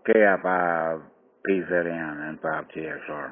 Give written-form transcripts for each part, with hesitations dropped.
KI5PZN and 5TXR.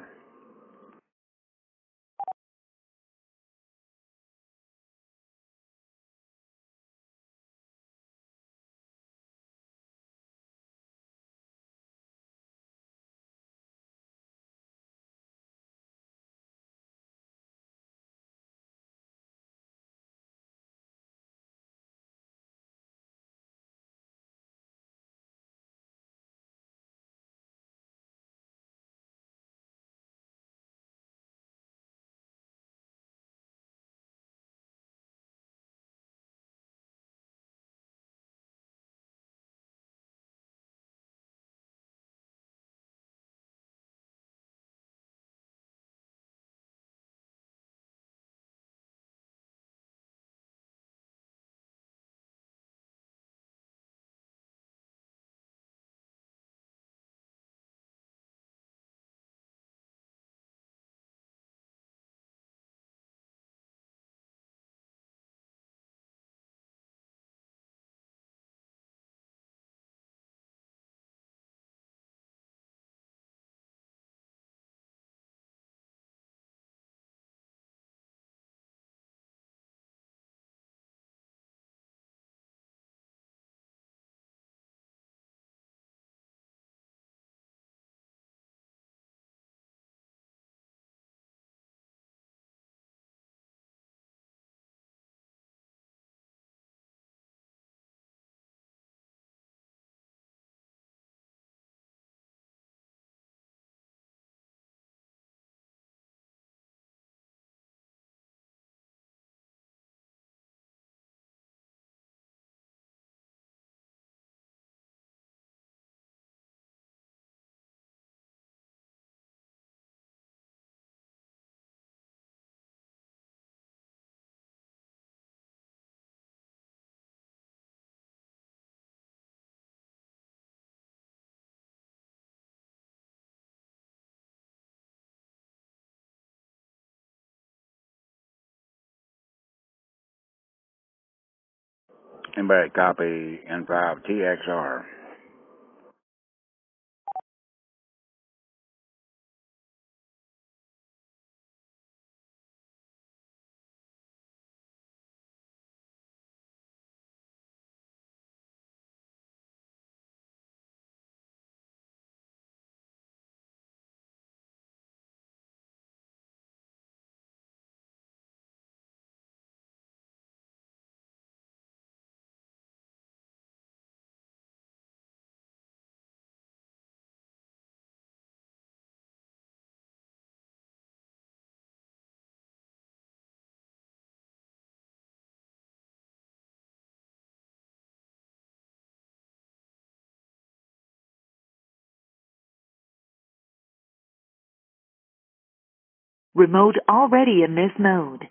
Anybody copy N5TXR? Remote already in this mode.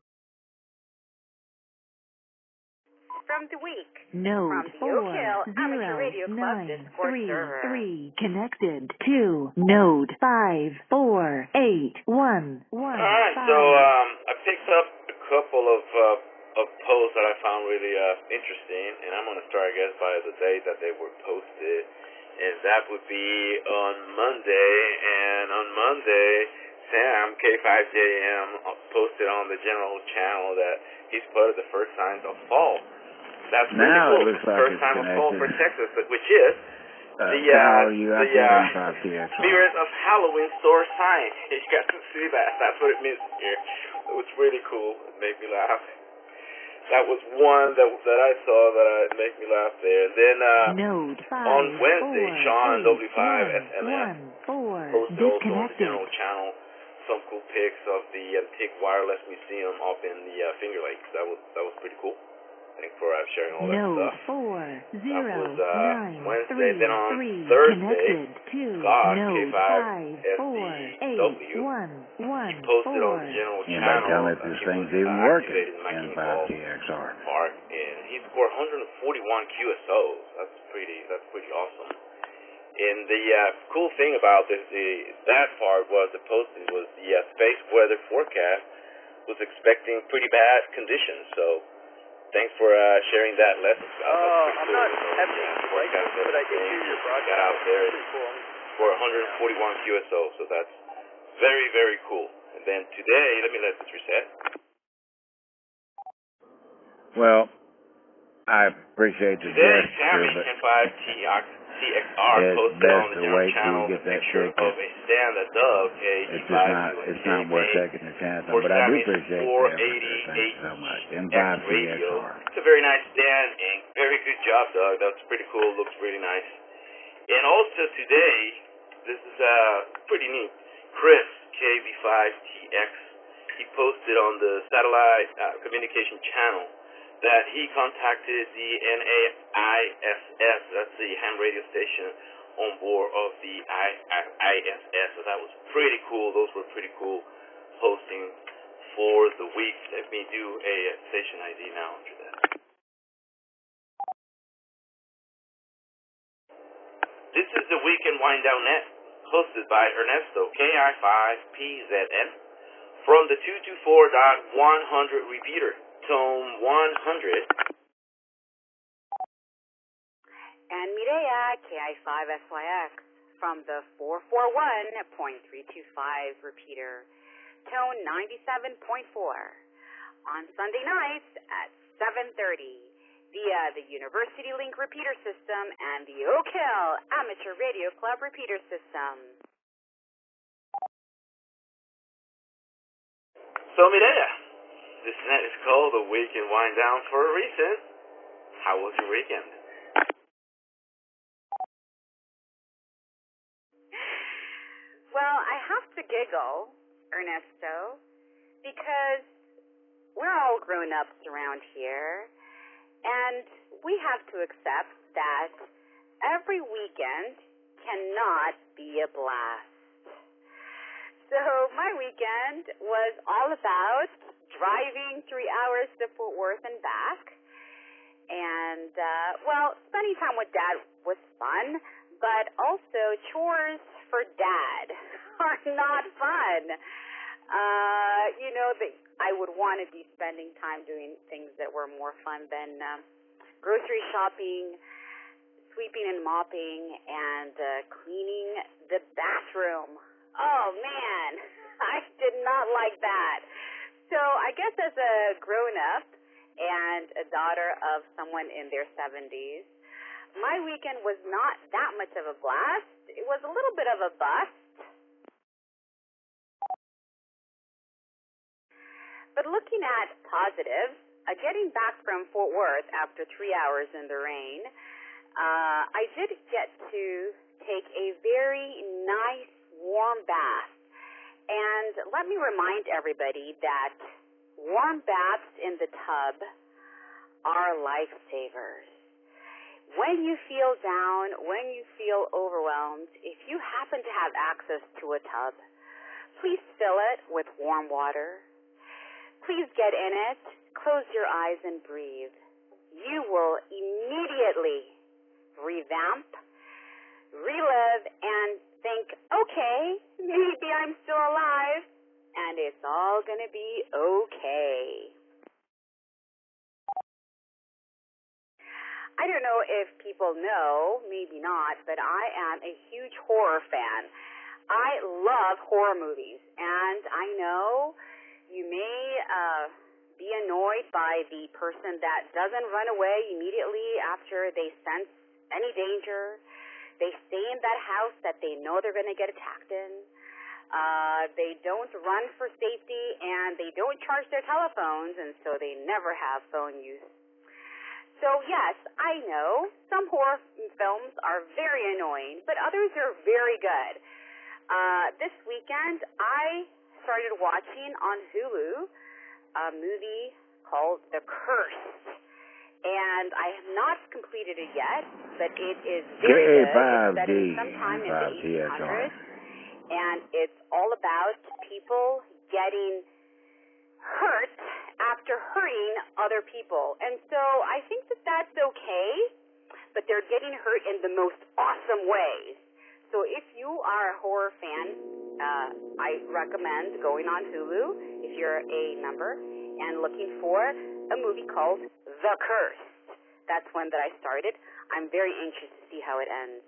From the week. Node From the 4 Amateur 0 Radio Club 9 Discord 3 server. 3 connected to node 5 4 8 1 1. All right, 5. so I picked up a couple of posts that I found really interesting, and I'm going to start, I guess, by the date that they were posted, and that would be on Monday. And on Monday, Sam K5JM posted on the general channel that he spotted the first signs of fall. That's really Now cool. it looks like First it's time of fall for connected. Texas, which is you got that N5TXR. Spirit of Halloween store sign. You got to see that. That's what it means here. It was really cool. It made me laugh. That was one that I saw that made me laugh there. Then Node 5 on Wednesday, 4 Sean 8 W5SLM 1 4 posted also on the disconnected. general channel some cool pics of the Antique Wireless Museum up in the Finger Lakes. That was pretty cool. Thanks for sharing all that Node stuff. 4 0 That was 9 Wednesday. 3 Then on 3 Thursday, connected to God, node 5 4 K5SDW, 8 1 1 posted on 4. the general Anybody channel tell me if that this he thing's was even working? activating my King Ball N5TXR. Park, and he scored 141 QSOs. That's pretty awesome. And the cool thing about that part was the posting was the space weather forecast was expecting pretty bad conditions. So thanks for sharing that lesson. I'm not heavy like it, but I did hear your broadcast. Got out there pretty cool. For 141 QSO, so that's very, very cool. And then today, let this reset. Well, I appreciate the Today, gesture, Sammy but N5TXR it's posted best on the to general wait till channel you get a that picture ticket. of a stand that Doug, It's not worth taking a chance on, but I do appreciate the effort. Thank you so much. radio. N5TXR. It's a very nice stand, and very good job, Doug. That's pretty cool. Looks really nice. And also today, this is pretty neat. Chris, KV5TX, he posted on the satellite communication channel that he contacted the NAISS, that's the ham radio station on board of the ISS. So that was pretty cool. Those were pretty cool postings for the week. Let me do a station ID now after that. This is the Week in Wind Down Net, hosted by Ernesto, KI5PZN, from the 224.100 repeater, tone 100. And Mireya, KI5SYX, from the 441.325 repeater, tone 97.4, on Sunday nights at 7:30 via the University Link repeater system and the Oak Hill Amateur Radio Club repeater system. So Mireya, this net is called the Week in Wind Down for a reason. How was your weekend? Well, I have to giggle, Ernesto, because we're all grown-ups around here, and we have to accept that every weekend cannot be a blast. So my weekend was all about driving 3 hours to Fort Worth and back, and, spending time with Dad was fun, but also chores for Dad are not fun. I would want to be spending time doing things that were more fun than grocery shopping, sweeping and mopping, and cleaning the bathroom. Oh, man, I did not like that. So I guess as a grown-up and a daughter of someone in their 70s, my weekend was not that much of a blast. It was a little bit of a bust. But looking at positives, getting back from Fort Worth after 3 hours in the rain, I did get to take a very nice warm bath. And let me remind everybody that warm baths in the tub are lifesavers. When you feel down, when you feel overwhelmed, if you happen to have access to a tub, please fill it with warm water. Please get in it, close your eyes, and breathe. You will immediately revamp, relive, and think, okay, maybe I'm still alive, and it's all going to be okay. I don't know if people know, maybe not, but I am a huge horror fan. I love horror movies, and I know you may be annoyed by the person that doesn't run away immediately after they sense any danger. They stay in that house that they know they're going to get attacked in. They don't run for safety, and they don't charge their telephones, and so they never have phone use. So, yes, I know some horror films are very annoying, but others are very good. This weekend, I started watching on Hulu a movie called The Curse. And I have not completed it yet, but it is very good. It's set in sometime in the 1800s. And it's all about people getting hurt after hurting other people. And so I think that that's okay, but they're getting hurt in the most awesome ways. So if you are a horror fan, I recommend going on Hulu, if you're a member, and looking for a movie called The Curse. That's one that I started. I'm very anxious to see how it ends.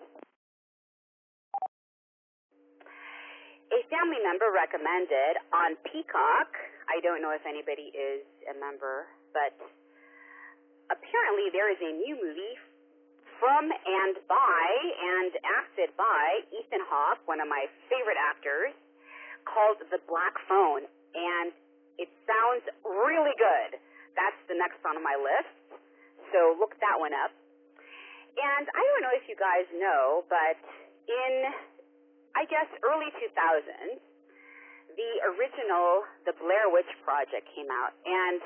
A family member recommended on Peacock. I don't know if anybody is a member, but apparently there is a new movie from and by and acted by Ethan Hawke, one of my favorite actors, called The Black Phone, and it sounds really good. That's the next on my list, so look that one up. And I don't know if you guys know, but in, I guess, early 2000s, the original The Blair Witch Project came out, and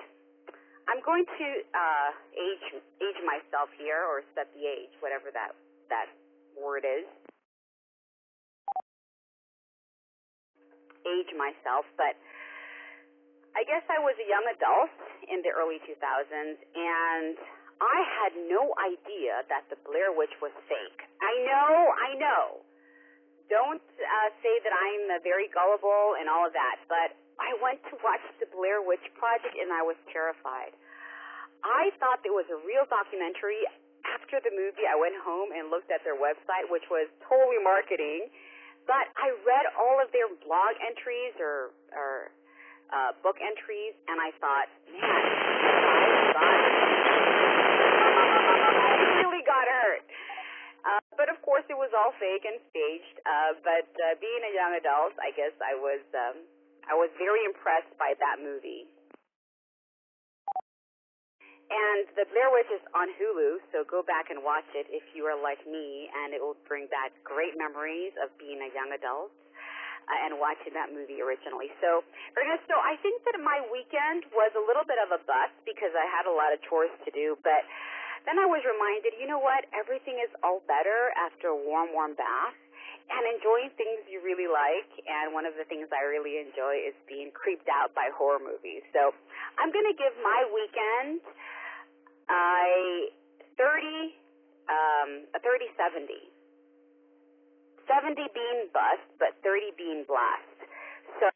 I'm going to age myself here, or set the age, whatever that word is. Age myself, but I guess I was a young adult in the early 2000s, and I had no idea that the Blair Witch was fake. I know. Don't say that I'm very gullible and all of that, but I went to watch the Blair Witch Project, and I was terrified. I thought it was a real documentary. After the movie, I went home and looked at their website, which was totally marketing, but I read all of their blog entries or book entries, and I thought, man, I really got hurt. But of course, it was all fake and staged. But being a young adult, I guess I was very impressed by that movie. And The Blair Witch is on Hulu, so go back and watch it if you are like me, and it will bring back great memories of being a young adult and watching that movie originally. So, Ernesto, I think that my weekend was a little bit of a bust because I had a lot of chores to do, but then I was reminded, you know what, everything is all better after a warm bath and enjoying things you really like, and one of the things I really enjoy is being creeped out by horror movies. So I'm going to give my weekend a 30-70. 70 being bust, but 30 being blast. So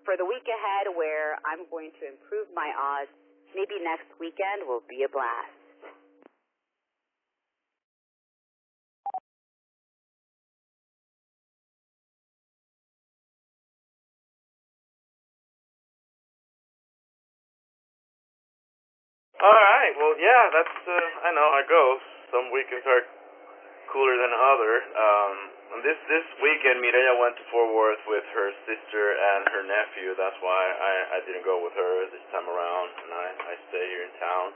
for the week ahead, where I'm going to improve my odds, maybe next weekend will be a blast. All right. Well, yeah, that's I know how it goes. Some weekends are cooler than other. And this weekend, Mireya went to Fort Worth with her sister and her nephew. That's why I didn't go with her this time around, and I stay here in town.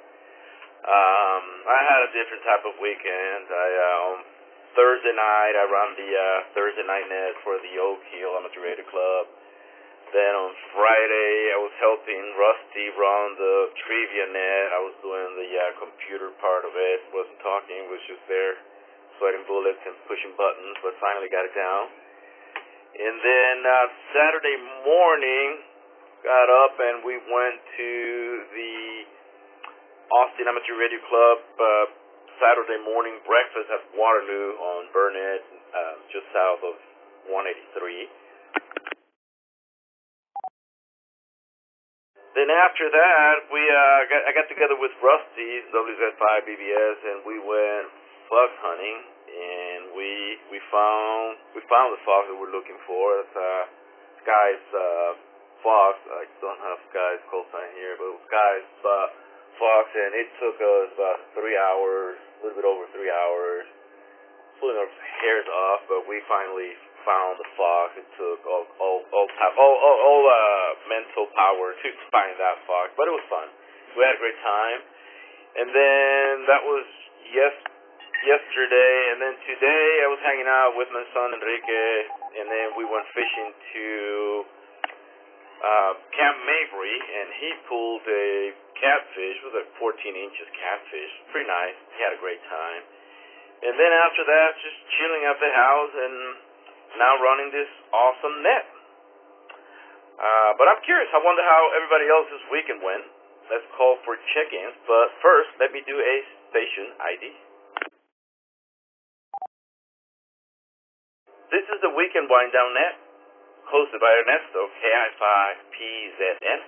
I had a different type of weekend. On Thursday night, I ran the Thursday night net for the Oak Hill Amateur Radio Club. Then on Friday, I was helping Rusty run the trivia net. I was doing the computer part of it. Wasn't talking, was just there, sweating bullets and pushing buttons, but finally got it down. And then Saturday morning, got up and we went to the Austin Amateur Radio Club Saturday morning breakfast at Waterloo on Burnett, just south of 183. Then after that, I got together with Rusty, WZ5 BBS, and we went fox hunting, and we found the fox that we're looking for. It's Sky's fox. I don't have Sky's call sign here, but it was Sky's fox, and it took us about 3 hours, a little bit over 3 hours, pulling our hairs off, but we finally found the fox. It took all mental power to find that fox, but it was fun. We had a great time, and then that was yesterday, and then today I was hanging out with my son Enrique, and then we went fishing to Camp Mabry, and he pulled a catfish. It was a 14 inches catfish, pretty nice. He had a great time, and then after that, just chilling at the house and now running this awesome net. But I'm curious. I wonder how everybody else's weekend went. Let's call for check-ins. But first, let me do a station ID. This is the Weekend Wind Down Net, hosted by Ernesto, AI5PZN,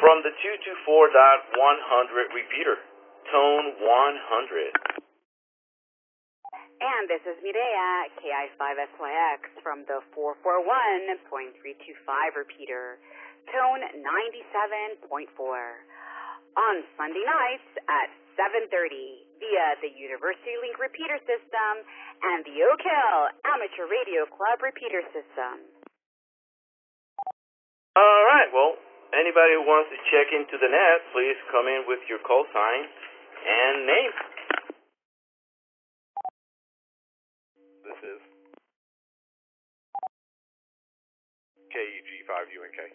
from the 224.100 repeater, tone 100. And this is Mireya, KI5SYX from the 441.325 repeater, tone 97.4. On Sunday nights at 7:30 via the University Link repeater system and the Oak Hill Amateur Radio Club repeater system. All right, well, anybody who wants to check into the net, please come in with your call sign and name. This is KEG5UNK.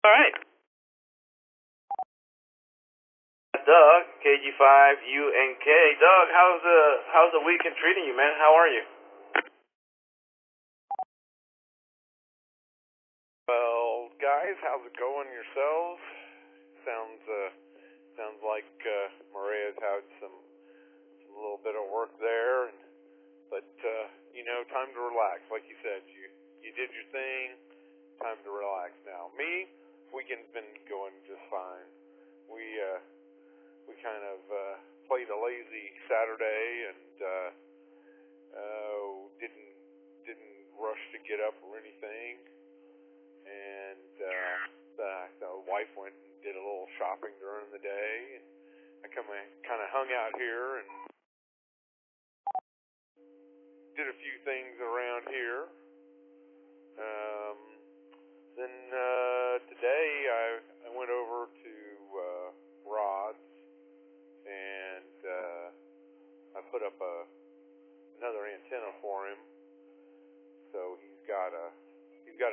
All right. Doug, KG5UNK. Doug, how's the weekend treating you, man? How are you? Well, guys, how's it going yourselves? Sounds like Maria's had some little bit of work there, but time to relax. Like you said, you did your thing. Time to relax now. Me, weekend's been going just fine. We kind of played a lazy Saturday and didn't rush to get up or anything. And the wife went and did a little shopping during the day, and I kind of hung out here and did a few things around here. Then today I went over to Rod's and I put up another antenna for him. So he's got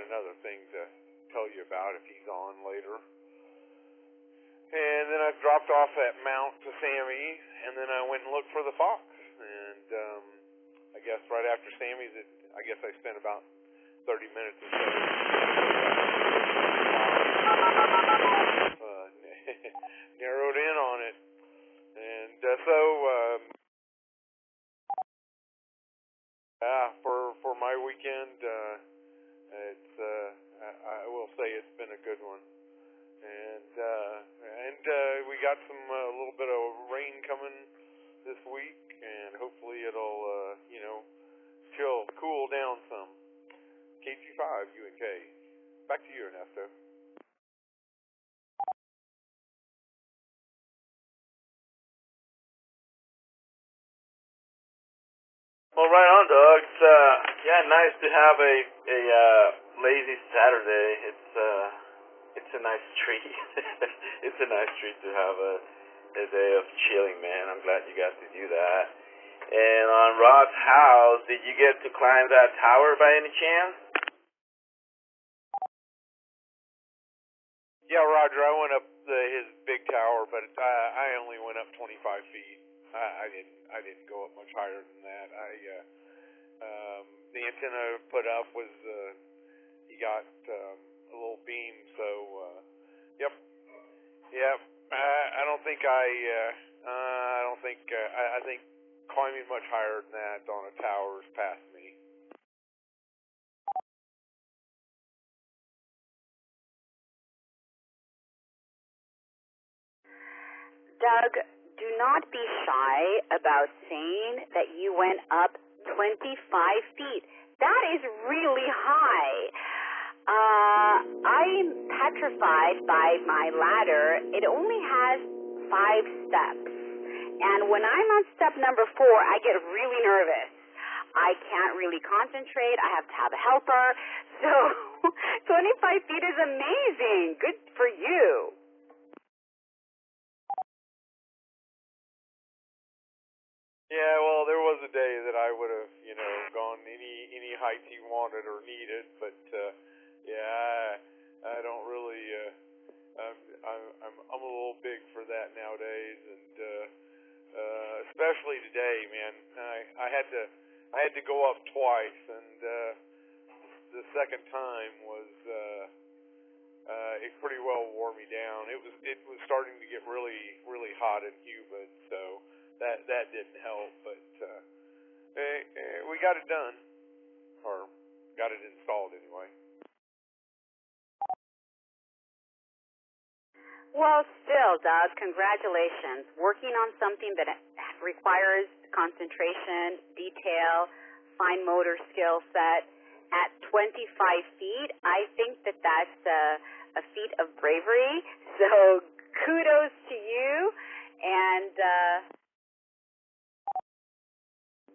another thing to tell you about if he's on later. And then I dropped off that mount to Sammy's, and then I went and looked for the fox. And I guess right after Sammy's, I spent about 30 minutes or so narrowed in on it. And for my weekend, I will say it's been a good one. And we got some a little bit of rain coming this week, and hopefully it'll cool down some. KG5UNK. Back to you, Ernesto. Well, right on, Doug. It's nice to have a lazy Saturday. It's a nice treat. It's a nice treat to have a day of chilling, man. I'm glad you got to do that. And on Rod's house, did you get to climb that tower by any chance? Yeah, Roger, I went up his big tower, but I only went up 25 feet. I didn't go up much higher than that. The antenna put up was he got a little beam, so yep. I don't think I think climbing much higher than that on a tower is past me. Doug, do not be shy about saying that you went up 25 feet. That is really high. I'm petrified by my ladder. It only has 5 steps. And when I'm on step number 4, I get really nervous. I can't really concentrate. I have to have a helper. So 25 feet is amazing. Good for you. Yeah, well, there was a day that I would have, gone any height he wanted or needed, but I don't really. I'm a little big for that nowadays, and especially today, man. I had to go up twice, and the second time was it pretty well wore me down. It was starting to get really, really hot and humid, so that didn't help. But we got it done, or got it installed anyway. Well, still, Doug, congratulations. Working on something that requires concentration, detail, fine motor skill set at 25 feet, I think that's a feat of bravery. So kudos to you. And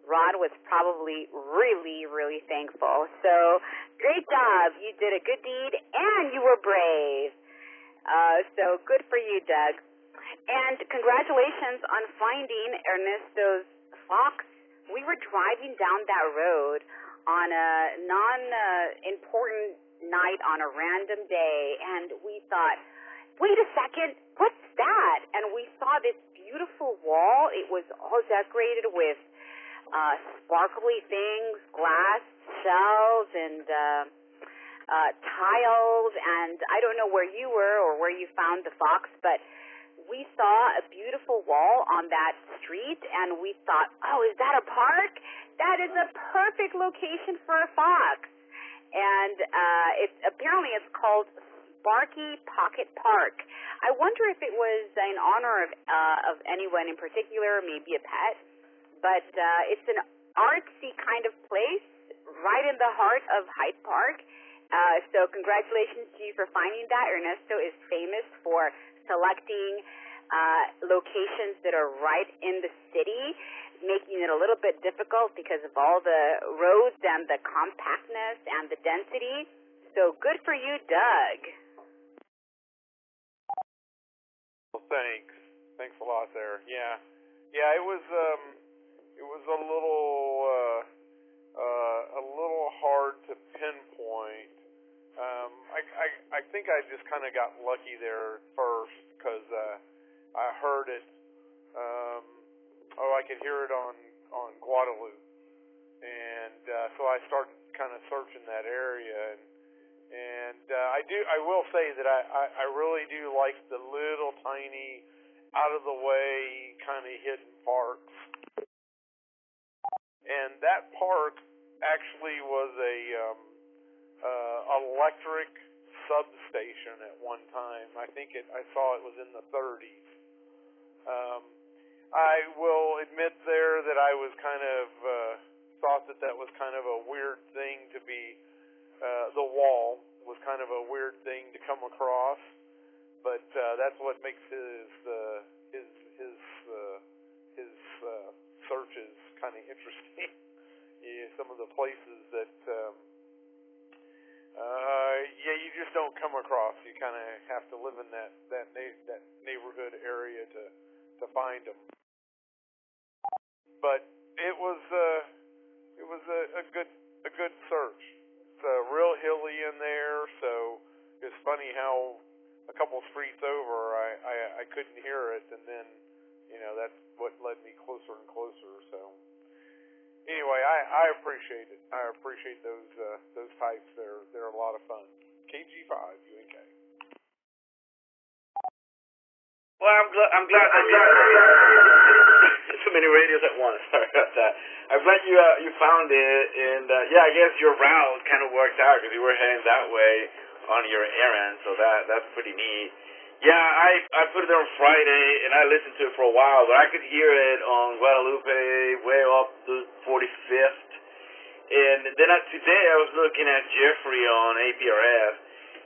Rod was probably really, really thankful. So great job. You did a good deed, and you were brave. So good for you, Doug. And congratulations on finding Ernesto's fox. We were driving down that road on a non-important night on a random day, and we thought, wait a second, what's that? And we saw this beautiful wall. It was all decorated with sparkly things, glass shells, and tiles, and I don't know where you were or where you found the fox, but we saw a beautiful wall on that street, and we thought, oh, is that a park? That is a perfect location for a fox. And apparently it's called Sparky Pocket Park. I wonder if it was in honor of anyone in particular, maybe a pet, but it's an artsy kind of place right in the heart of Hyde Park. So congratulations to you for finding that. Ernesto is famous for selecting locations that are right in the city, making it a little bit difficult because of all the roads and the compactness and the density. So good for you, Doug. Well, thanks. Thanks a lot there. Yeah, it was a little hard to pinpoint. I think I just kind of got lucky there first because I heard it. I could hear it on Guadalupe, and so I started kind of searching that area, and I will say that I really do like the little tiny, out of the way kind of hidden parks, and that park actually was a electric substation at one time. I saw it was in the 30s. I will admit there that I was kind of thought that was kind of a weird thing to be. The wall was kind of a weird thing to come across, but that's what makes his searches kind of interesting. Some of the places that you just don't come across. You kind of have to live in that neighborhood area to find them. But it was a good search. It's real hilly in there, so it's funny how a couple streets over I couldn't hear it, and then that's what led me closer and closer. So anyway, I appreciate it. I appreciate those types. They're a lot of fun. KG5 UNK. Well, I'm glad that too many radios at once. Sorry about that. I'm glad you found it, and I guess your route kind of worked out because you were heading that way on your errand, so that's pretty neat. Yeah, I put it on Friday, and I listened to it for a while, but I could hear it on Guadalupe way up to 45th. And then today I was looking at Jeffrey on APRS,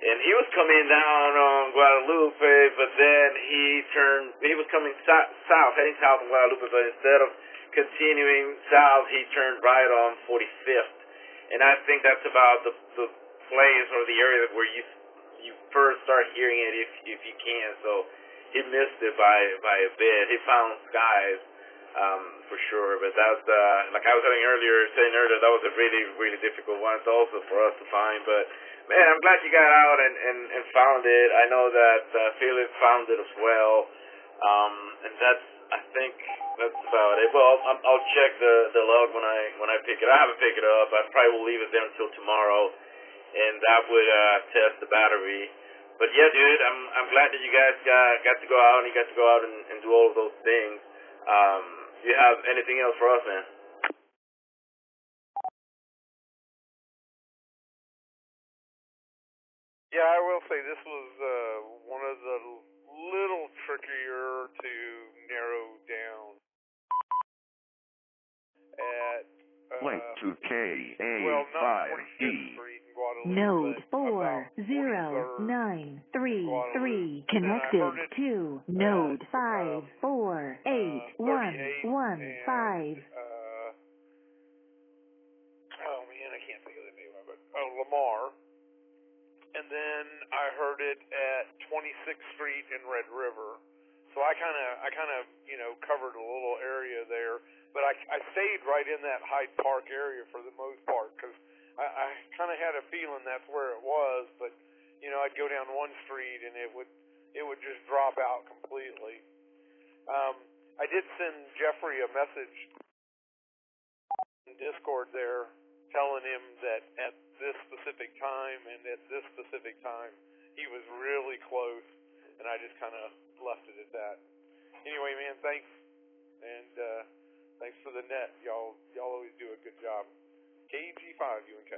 and he was coming down on Guadalupe, but then he was coming south, heading south on Guadalupe, but instead of continuing south, he turned right on 45th. And I think that's about the place or the area where you first start hearing it if you can. So he missed it by a bit. He found skies for sure, but that's like I was saying earlier, that was a really, really difficult one. It's also for us to find, but man, I'm glad you got out and found it. I know that Philip found it as well, and I think that's about it. Well, I'll check the log when I pick it. I haven't picked it up. I probably will leave it there until tomorrow, and that would test the battery. But yeah, dude, I'm glad that you guys got to go out and you got to go out and do all of those things. Do you have anything else for us, man? Yeah, I will say this was one of the little trickier to narrow down at link to well, not 45th KA5A Street in Guadalupe, Node but about 40933 connected to node 548115. Oh man, I can't think of the name of it. Lamar. And then I heard it at 26th Street in Red River. So I kind of, covered a little area there, but I stayed right in that Hyde Park area for the most part because I kind of had a feeling that's where it was, but I'd go down one street and it would just drop out completely. I did send Jeffrey a message in Discord there telling him that at this specific time and at this specific time he was really close, and I just kind of left it at that. Anyway, man, thanks, and thanks for the net. Y'all always do a good job. KG5 UNK.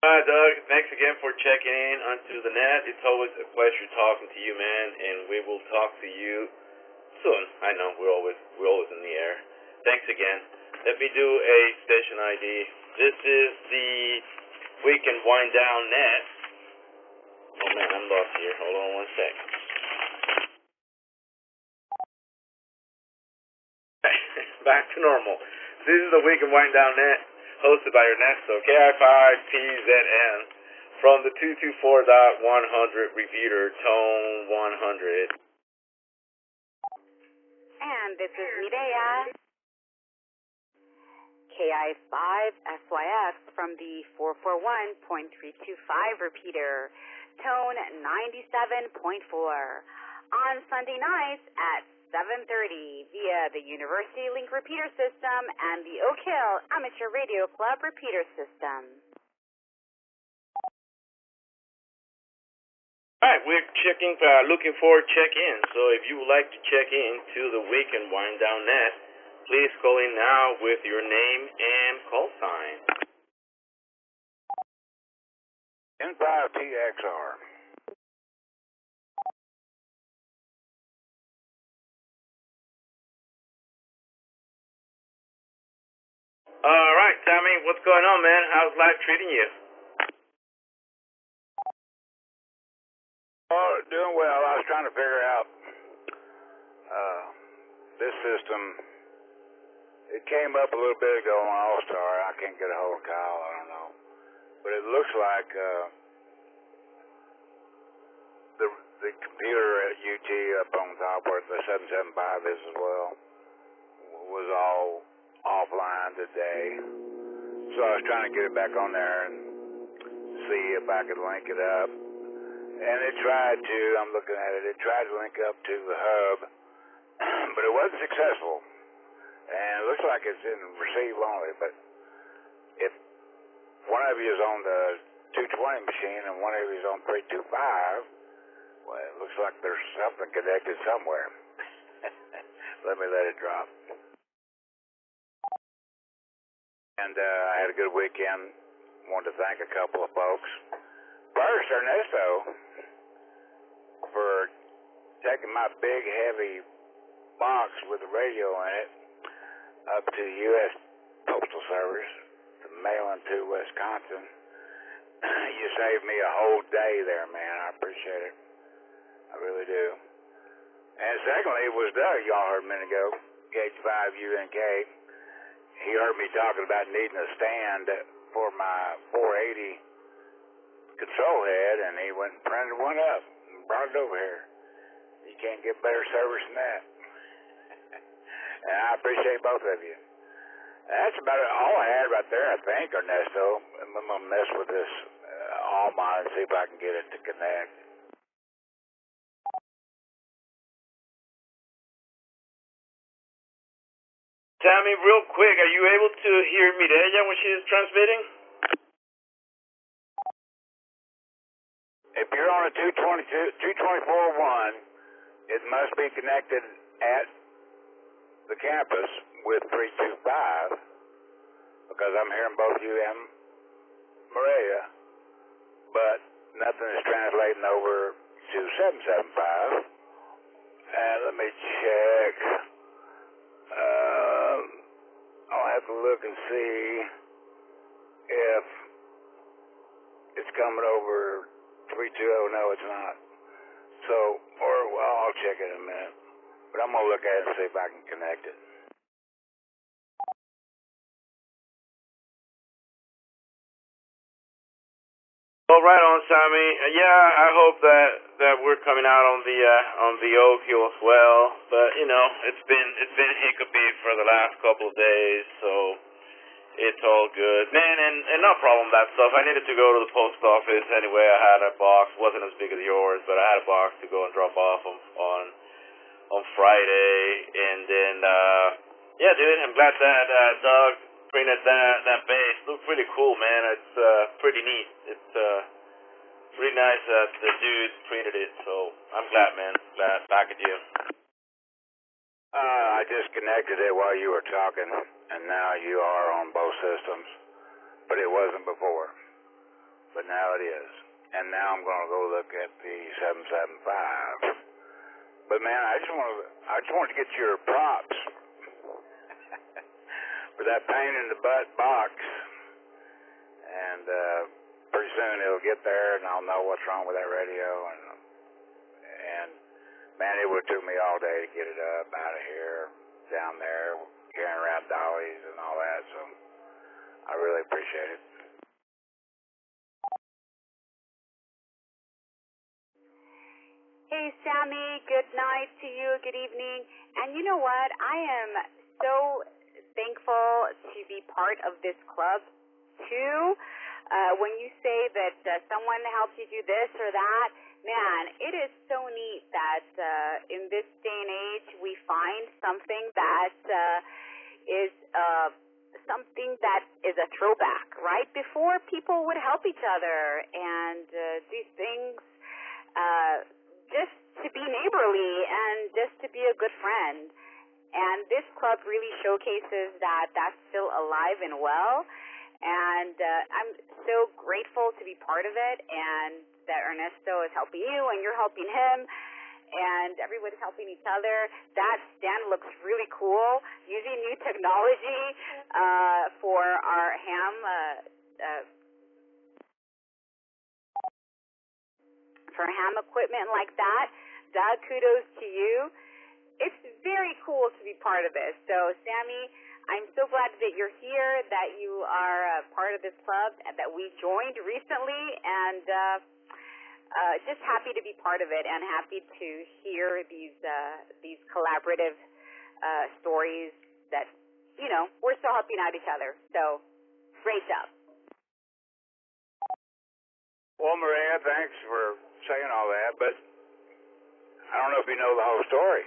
Doug, thanks again for checking in onto the net. It's always a pleasure talking to you, man, and we will talk to you soon. I know we're always in the air. Thanks again. Let me do a station ID. This is the Weekend Wind Down net. Oh man, I'm lost here. Hold on one sec. Back to normal. This is the Weekend Wind Down net, hosted by Ernesto, KI5PZN, from the 224.100 repeater, tone 100. And this is Mireya, KI5SYX, from the 441.325 repeater, tone 97.4, on Sunday nights at 7:30 via the University Link repeater system and the Oak Hill Amateur Radio Club repeater system. All right, we're looking for check-in. So if you would like to check in to the Weekend Wind Down net, please call in now with your name and call sign. N5PXR. All right, Tommy, what's going on, man? How's life treating you? Oh, doing well. I was trying to figure out this system. It came up a little bit ago on AllStar. I can't get a hold of Kyle. I don't know. But it looks like the computer at UT up on top where the 775 is as well was all offline today. So I was trying to get it back on there and see if I could link it up. And it tried to, I'm looking at it, it tried to link up to the hub, but it wasn't successful. And it looks like it's in receive only, but if one of you is on the 220 machine and one of you is on 325, well, it looks like there's something connected somewhere. Let it drop. And I had a good weekend. Wanted to thank a couple of folks. First, Ernesto, for taking my big, heavy box with the radio in it up to the U.S. Postal Service to mail into Wisconsin. You saved me a whole day there, man. I appreciate it. I really do. And secondly, it was Doug, y'all heard a minute ago, KH5UNK. He heard me talking about needing a stand for my 480 control head, and he went and printed one up and brought it over here. You can't get better service than that. And I appreciate both of you. That's about all I had right there, I think, Ernesto. I'm going to mess with this Alma and see if I can get it to connect. Tammy, real quick, are you able to hear Mireya when she is transmitting? if you're on a 224.1, it must be connected at the campus with 325, because I'm hearing both you and Maria, but nothing is translating over to 775. And let me check. I'll have to look and see if it's coming over 320. No, it's not. So, well, I'll check it in a minute. But I'm going to look at it and see if I can connect it. Well, right on, Sammy. Yeah, I hope that we're coming out on the Oak Hill as well. But it's been hiccupy for the last couple of days, so it's all good, man. And no problem that stuff. I needed to go to the post office anyway. I had a box, wasn't as big as yours, but I had a box to go and drop off on Friday, and then yeah, dude, I'm glad that Doug printed that base. Looked pretty cool, man. It's pretty neat. It's really nice that the dude printed it. So I'm glad, man. Glad back at you. I just connected it while you were talking, and now you are on both systems. But it wasn't before. But now it is. And now I'm going to go look at the 775. But man, I just want to get your props for that pain in the butt box. And pretty soon it'll get there, and I'll know what's wrong with that radio. And man, it would have took me all day to get it up out of here, down there, carrying around dollies and all that. So I really appreciate it. Hey, Sammy, good night to you, good evening. And you know what? I am so thankful to be part of this club, too. When you say that someone helps you do this or that, man, it is so neat that in this day and age we find something that is something that is a throwback, right? Before, people would help each other and do things just to be neighborly and just to be a good friend. And this club really showcases that that's still alive and well. And I'm so grateful to be part of it, and that Ernesto is helping you and you're helping him, and everyone's helping each other. That stand looks really cool, using new technology for our ham equipment like that. Doug, kudos to you. It's very cool to be part of this. So, Sammy, I'm so glad that you're here, that you are part of this club, and that we joined recently, and just happy to be part of it, and happy to hear these collaborative stories that, we're still helping out each other. So, great job. Well, Maria, thanks for saying all that, but I don't know if you know the whole story.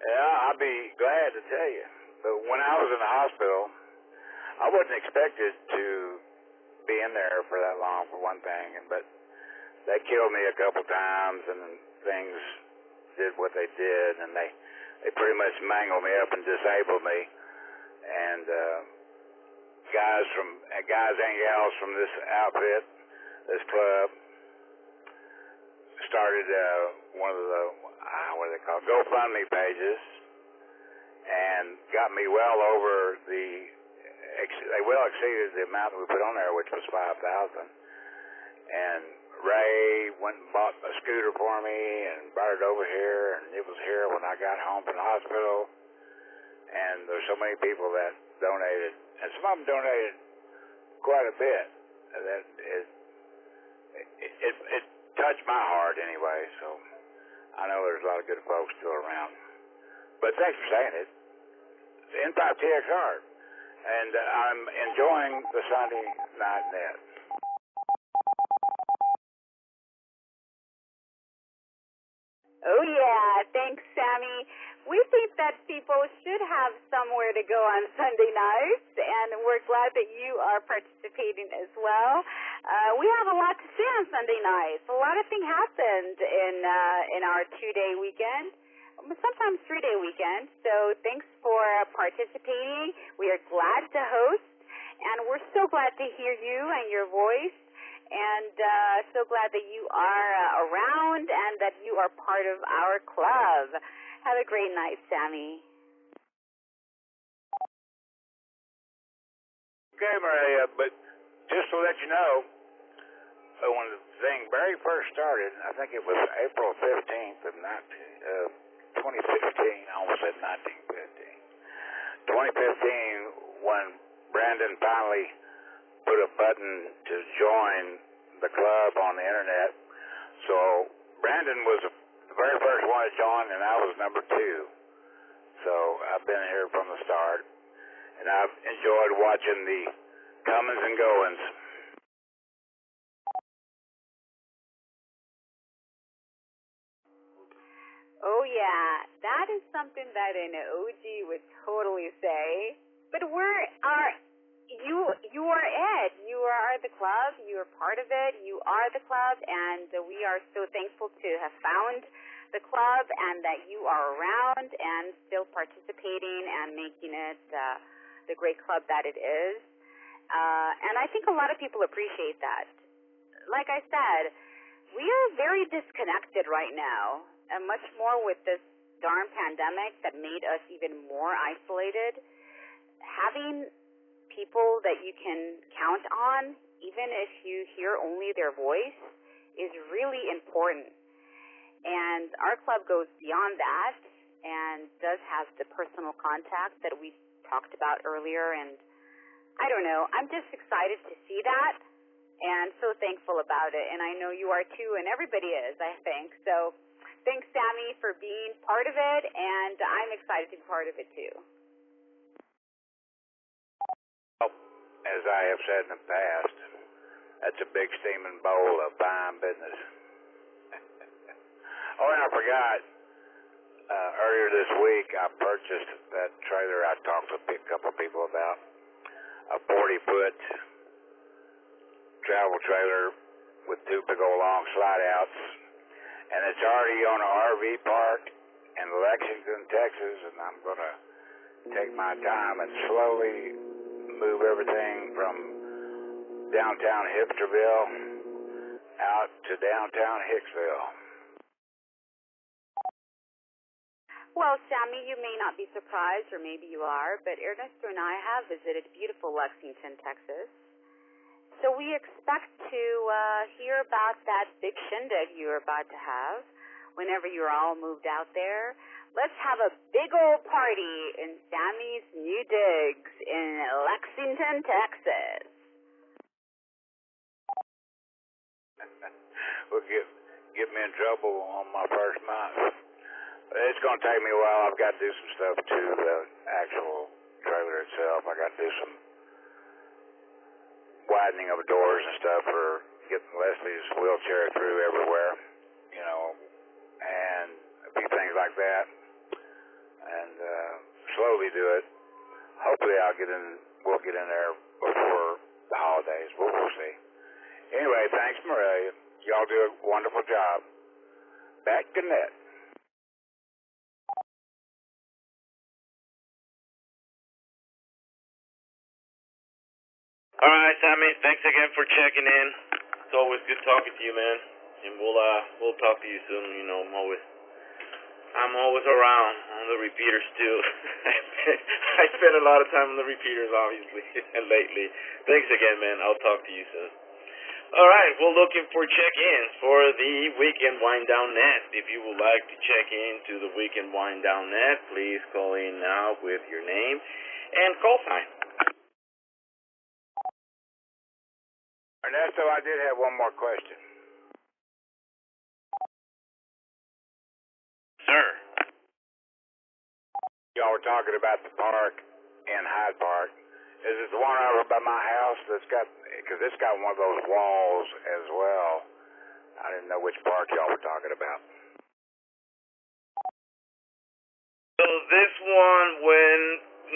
Yeah, I'd be glad to tell you. But when I was in the hospital, I wasn't expected to be in there for that long, for one thing. But they killed me a couple times, and things did what they did, and they pretty much mangled me up and disabled me. And guys and gals from this outfit, this club, started one of the what are they called, GoFundMe pages, and got me well over they well exceeded the amount that we put on there, which was $5,000. And Ray went and bought a scooter for me and brought it over here, and it was here when I got home from the hospital. And there's so many people that donated, and some of them donated quite a bit. That it touched my heart anyway, so I know there's a lot of good folks still around. But thanks for saying it. The N5TXR. And I'm enjoying the Sunday night net. Oh, yeah. Thanks, Sammy. We think that people should have somewhere to go on Sunday nights, and we're glad that you are participating as well. We have a lot to say on Sunday nights. A lot of things happened in our 2-day weekend, sometimes 3-day weekend. So thanks for participating. We are glad to host, and we're so glad to hear you and your voice. And so glad that you are around and that you are part of our club. Have a great night, Sammy. Okay, Maria, but just to let you know, when the thing very first started, I think it was April 15th of 2015, I almost said 1915. 2015, when Brandon finally put a button to join the club on the internet. So Brandon was the very first one to join, and I was number 2. So I've been here from the start, and I've enjoyed watching the comings and goings. Oh yeah, that is something that an OG would totally say. But you are it. You are the club. You are part of it. You are the club, and we are so thankful to have found the club and that you are around and still participating and making it the great club that it is. And I think a lot of people appreciate that. Like I said, we are very disconnected right now, and much more with this darn pandemic that made us even more isolated. Having people that you can count on, even if you hear only their voice, is really important. And our club goes beyond that and does have the personal contact that we talked about earlier. And I don't know, I'm just excited to see that and so thankful about it. And I know you are too, and everybody is, I think. So thanks, Sammy, for being part of it, and I'm excited to be part of it too. As I have said in the past, that's a big steaming bowl of fine business. Oh, and I forgot, earlier this week I purchased that trailer I talked to a couple of people about, a 40-foot travel trailer with 2 big old long slide outs, and it's already on an RV park in Lexington, Texas, and I'm going to take my time and slowly move everything from downtown Hipsterville out to downtown Hicksville. Well, Sammy, you may not be surprised, or maybe you are, but Ernesto and I have visited beautiful Lexington, Texas. So we expect to hear about that big shindig you're about to have whenever you're all moved out there. Let's have a big old party in Sammy's new digs in Lexington, Texas. Will get me in trouble on my first month. It's going to take me a while. I've got to do some stuff to the actual trailer itself. I got to do some widening of doors and stuff for getting Leslie's wheelchair through everywhere, you know, and a few things like that. And slowly do it. Hopefully we'll get in there before the holidays. We'll see. Anyway, thanks, Maria. Y'all do a wonderful job. Back to net. All right, Sammy. Thanks again for checking in. It's always good talking to you, man. And we'll talk to you soon. You know, I'm always around on the repeaters too. I spend a lot of time on the repeaters, obviously, and lately. Thanks again, man. I'll talk to you soon. All right, we're looking for check-ins for the Weekend Wind Down Net. If you would like to check in to the Weekend Wind Down Net, please call in now with your name and call sign. Ernesto, I did have one more question. Sir. Y'all were talking about the park in Hyde Park. Is it the one over by my house because it's got one of those walls as well? I didn't know which park y'all were talking about. So this one, when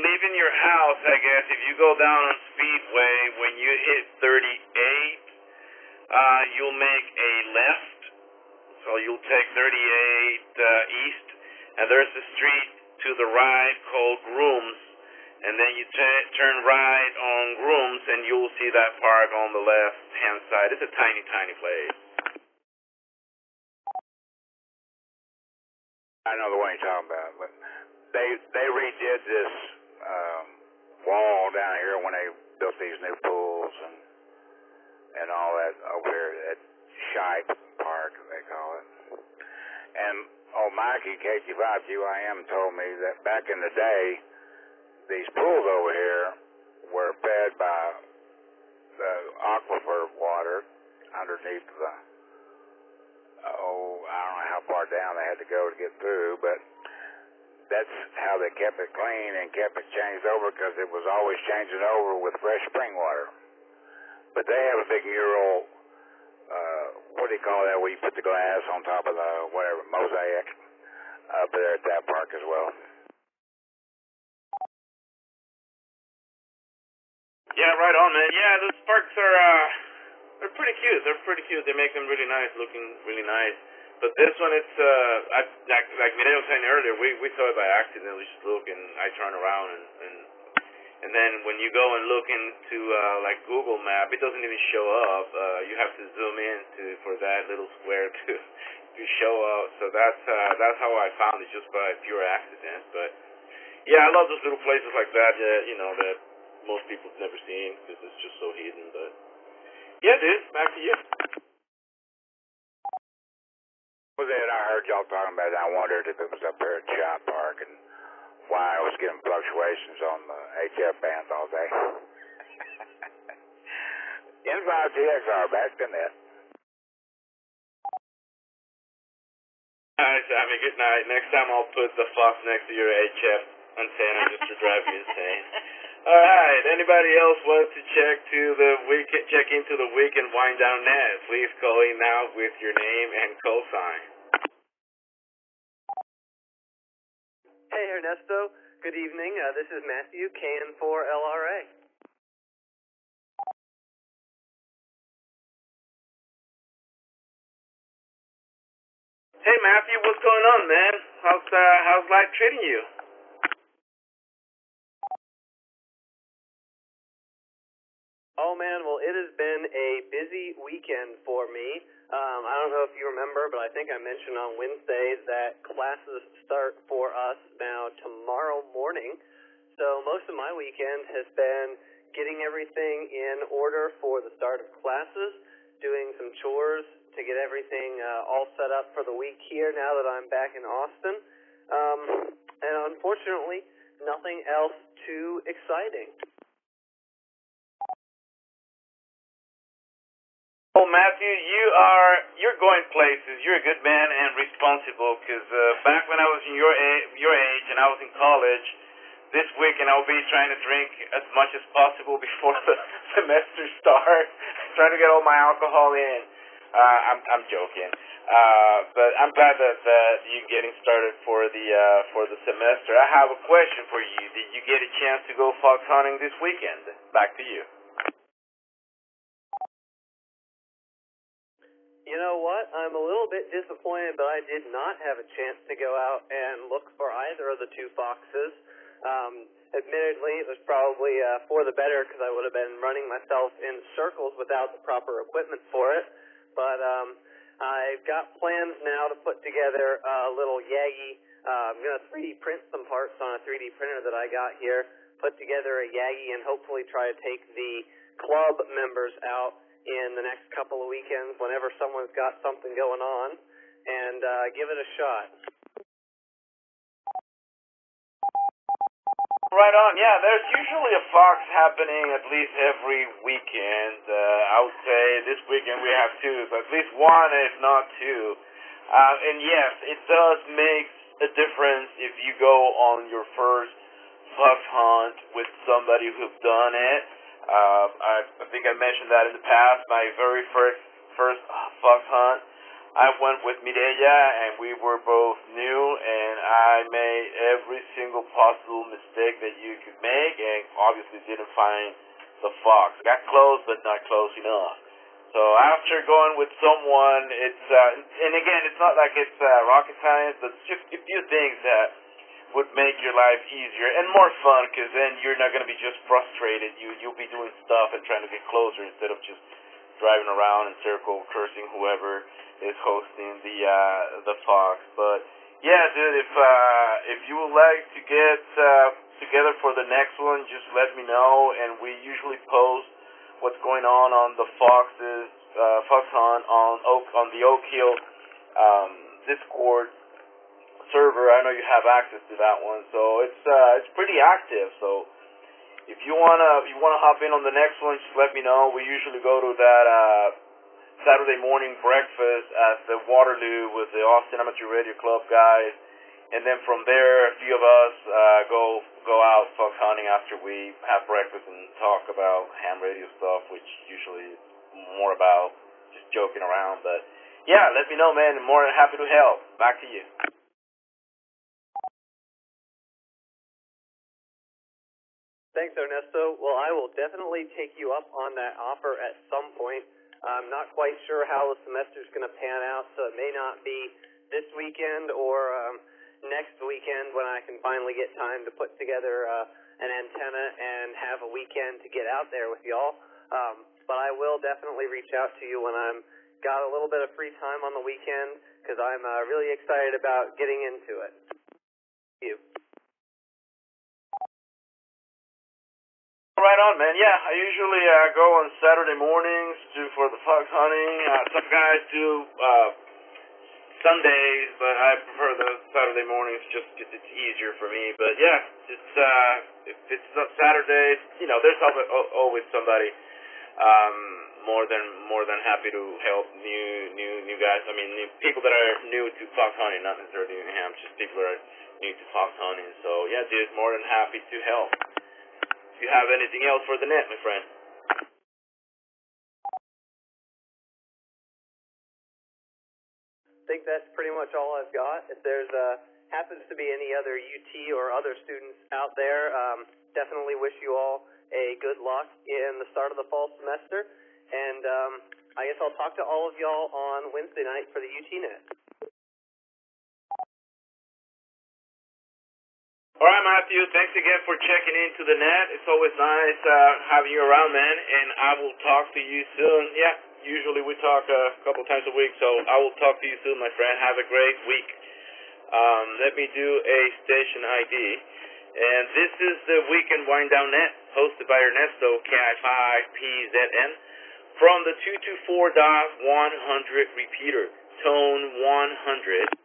leaving your house, I guess, if you go down on Speedway, when you hit 38, you'll make a left. So you'll take 38 east, and there's a street to the right called Grooms, and then you turn right on Grooms, and you'll see that park on the left-hand side. It's a tiny, tiny place. I know the one you're talking about, but they redid this wall down here when they built these new pools and all that over here at Shipe Park, they call it. And Mikey, KG5QIM, told me that back in the day, these pools over here were fed by the aquifer water underneath the, I don't know how far down they had to go to get through, but that's how they kept it clean and kept it changed over, because it was always changing over with fresh spring water. But they have a big mural, what do you call that, where you put the glass on top of the, whatever, mosaic, up there at that park as well. Yeah, right on, man. Yeah, those parks are, they're pretty cute. They're pretty cute. They make them really nice, looking really nice. But this one, it's, like Mireille was saying earlier, we saw it by accident. We just look, and I turn around, and then when you go and look into, like Google Map, it doesn't even show up. You have to zoom in for that little square to show up. So that's how I found it, just by pure accident. But yeah, I love those little places like that, that most people have never seen, because it's just so hidden. But yeah, dude, back to you. Was it? I heard y'all talking about it. I wondered if it was up there at Shop Park and why I was getting fluctuations on the HF bands all day. N5TXR, back to net. All right, Sammy, good night. Next time I'll put the Fox next to your HF antenna just to drive you insane. All right, anybody else want to check into the Weekend Wind Down net? Please call in now with your name and call sign. Hey, Ernesto. Good evening. This is Matthew, KN4LRA. Hey, Matthew, what's going on, man? How's life treating you? Oh, man, well, it has been a busy weekend for me. I don't know if you remember, but I think I mentioned on Wednesday that classes start for us now tomorrow morning. So most of my weekend has been getting everything in order for the start of classes, doing some chores to get everything all set up for the week here now that I'm back in Austin. And unfortunately, nothing else too exciting. Well, Matthew, you're going places. You're a good man and responsible, because back when I was in your age and I was in college, this weekend I'll be trying to drink as much as possible before the semester starts, trying to get all my alcohol in. I'm joking, but I'm glad that you're getting started for the semester. I have a question for you. Did you get a chance to go fox hunting this weekend? Back to you. You know what? I'm a little bit disappointed, but I did not have a chance to go out and look for either of the two foxes. Admittedly, it was probably for the better, because I would have been running myself in circles without the proper equipment for it. But I've got plans now to put together a little Yagi. I'm going to 3D print some parts on a 3D printer that I got here, put together a Yagi, and hopefully try to take the club members out in the next couple of weekends whenever someone's got something going on, and give it a shot. Right on. Yeah, there's usually a fox happening at least every weekend. I would say this weekend we have two, so at least one, if not two. And yes, it does make a difference if you go on your first fox hunt with somebody who's done it. I think I mentioned that in the past. My very first fox hunt, I went with Mireya, and we were both new, and I made every single possible mistake that you could make, and obviously didn't find the fox. Got close, but not close enough. So after going with someone, and again, it's not like it's rocket science, but just a few things that would make your life easier and more fun, because then you're not going to be just frustrated. You'll be doing stuff and trying to get closer instead of just driving around in circle, cursing whoever is hosting the Fox. But yeah, dude, if you would like to get together for the next one, just let me know. And we usually post what's going on the Fox Hunt on the Oak Hill Discord server. I know you have access to that one, so it's pretty active. So if you wanna hop in on the next one, just let me know. We usually go to that Saturday morning breakfast at the Waterloo with the Austin Amateur Radio Club guys, and then from there, a few of us go out fox hunting after we have breakfast and talk about ham radio stuff, which usually is more about just joking around. But yeah, let me know, man. I'm more than happy to help. Back to you. Thanks, Ernesto. Well, I will definitely take you up on that offer at some point. I'm not quite sure how the semester's going to pan out, so it may not be this weekend or next weekend when I can finally get time to put together an antenna and have a weekend to get out there with y'all. But I will definitely reach out to you when I'm got a little bit of free time on the weekend, because I'm really excited about getting into it. Thank you. Right on, man. Yeah, I usually go on Saturday mornings for the fox hunting. Some guys do Sundays, but I prefer the Saturday mornings just because it's easier for me. But yeah, it's if it's not Saturdays, there's always somebody more than happy to help new guys. I mean, people that are new to fox hunting, not necessarily new ham, just people that are new to fox hunting. So yeah, dude, more than happy to help. If you have anything else for the net, my friend. I think that's pretty much all I've got. If there's happens to be any other UT or other students out there, definitely wish you all a good luck in the start of the fall semester. And I guess I'll talk to all of y'all on Wednesday night for the UT net. All right, Matthew, thanks again for checking into the net. It's always nice having you around, man, and I will talk to you soon. Yeah, usually we talk a couple times a week, so I will talk to you soon, my friend. Have a great week. Let me do a station ID. And this is the Weekend Wind Down Net, hosted by Ernesto, KI5PZN, from the 224.100 repeater, tone 100.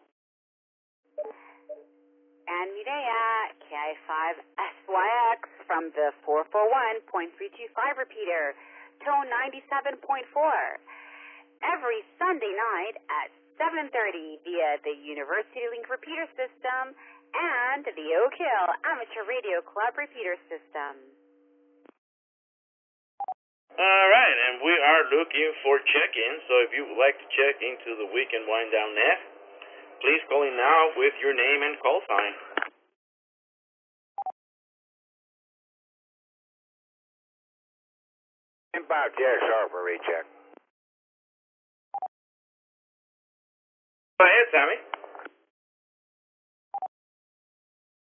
And Mireya, KI5SYX from the 441.325 repeater, tone 97.4. Every Sunday night at 7:30 via the University Link repeater system and the Oak Hill Amateur Radio Club repeater system. All right, and we are looking for check-in, so if you would like to check into the Weekend Wind Down Net, please call in now with your name and call sign. Inbound Jack Sharp for recheck. Go ahead, Sammy.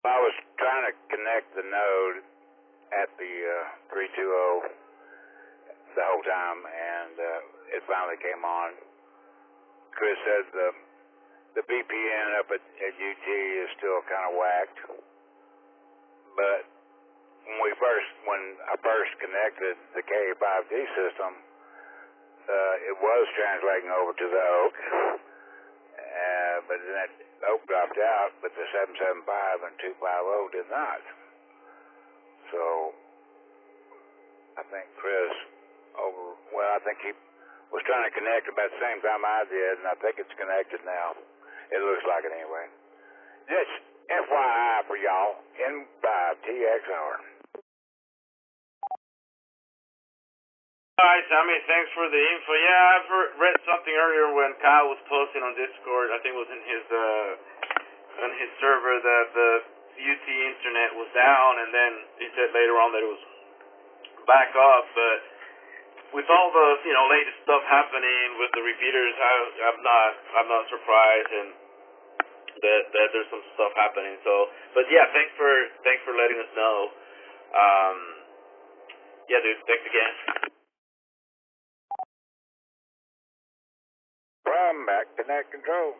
I was trying to connect the node at the 320 the whole time, and it finally came on. Chris said the VPN up at UT is still kind of whacked, but when I first connected the K5D system, it was translating over to the Oak, but then that Oak dropped out, but the 775 and 250 did not. So I think Chris I think he was trying to connect about the same time I did, and I think it's connected now. It looks like it anyway. Just FYI for y'all, N5TXR. All right, Sammy, thanks for the info. Yeah, I've read something earlier when Kyle was posting on Discord. I think it was in his server that the UT internet was down, and then he said later on that it was back up. But with all the latest stuff happening with the repeaters, I'm not surprised, and that there's some stuff happening. So, but yeah, thanks for letting us know. Yeah, dude, thanks again. From back to net control.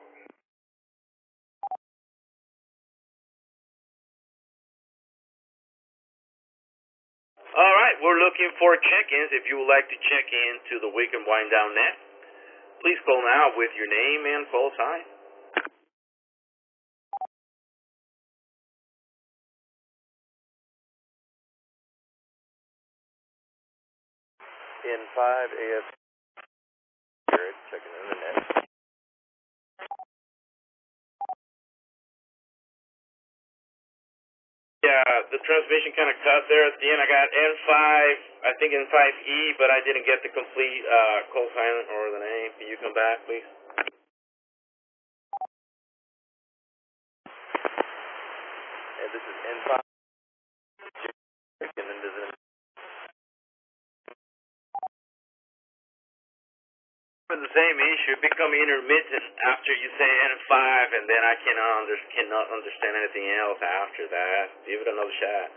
All right, we're looking for check-ins. If you would like to check in to the Weekend Wind Down Net, please call now with your name and call sign. In 5 AF, checking in the net. Yeah, the transmission kind of cut there at the end. I got N5, I think N5E, but I didn't get the complete call sign or the name. Can you come back, please? And this is N5. Checking into the For the same issue, become intermittent after you say N5, and then I cannot understand anything else after that. Give it another shot.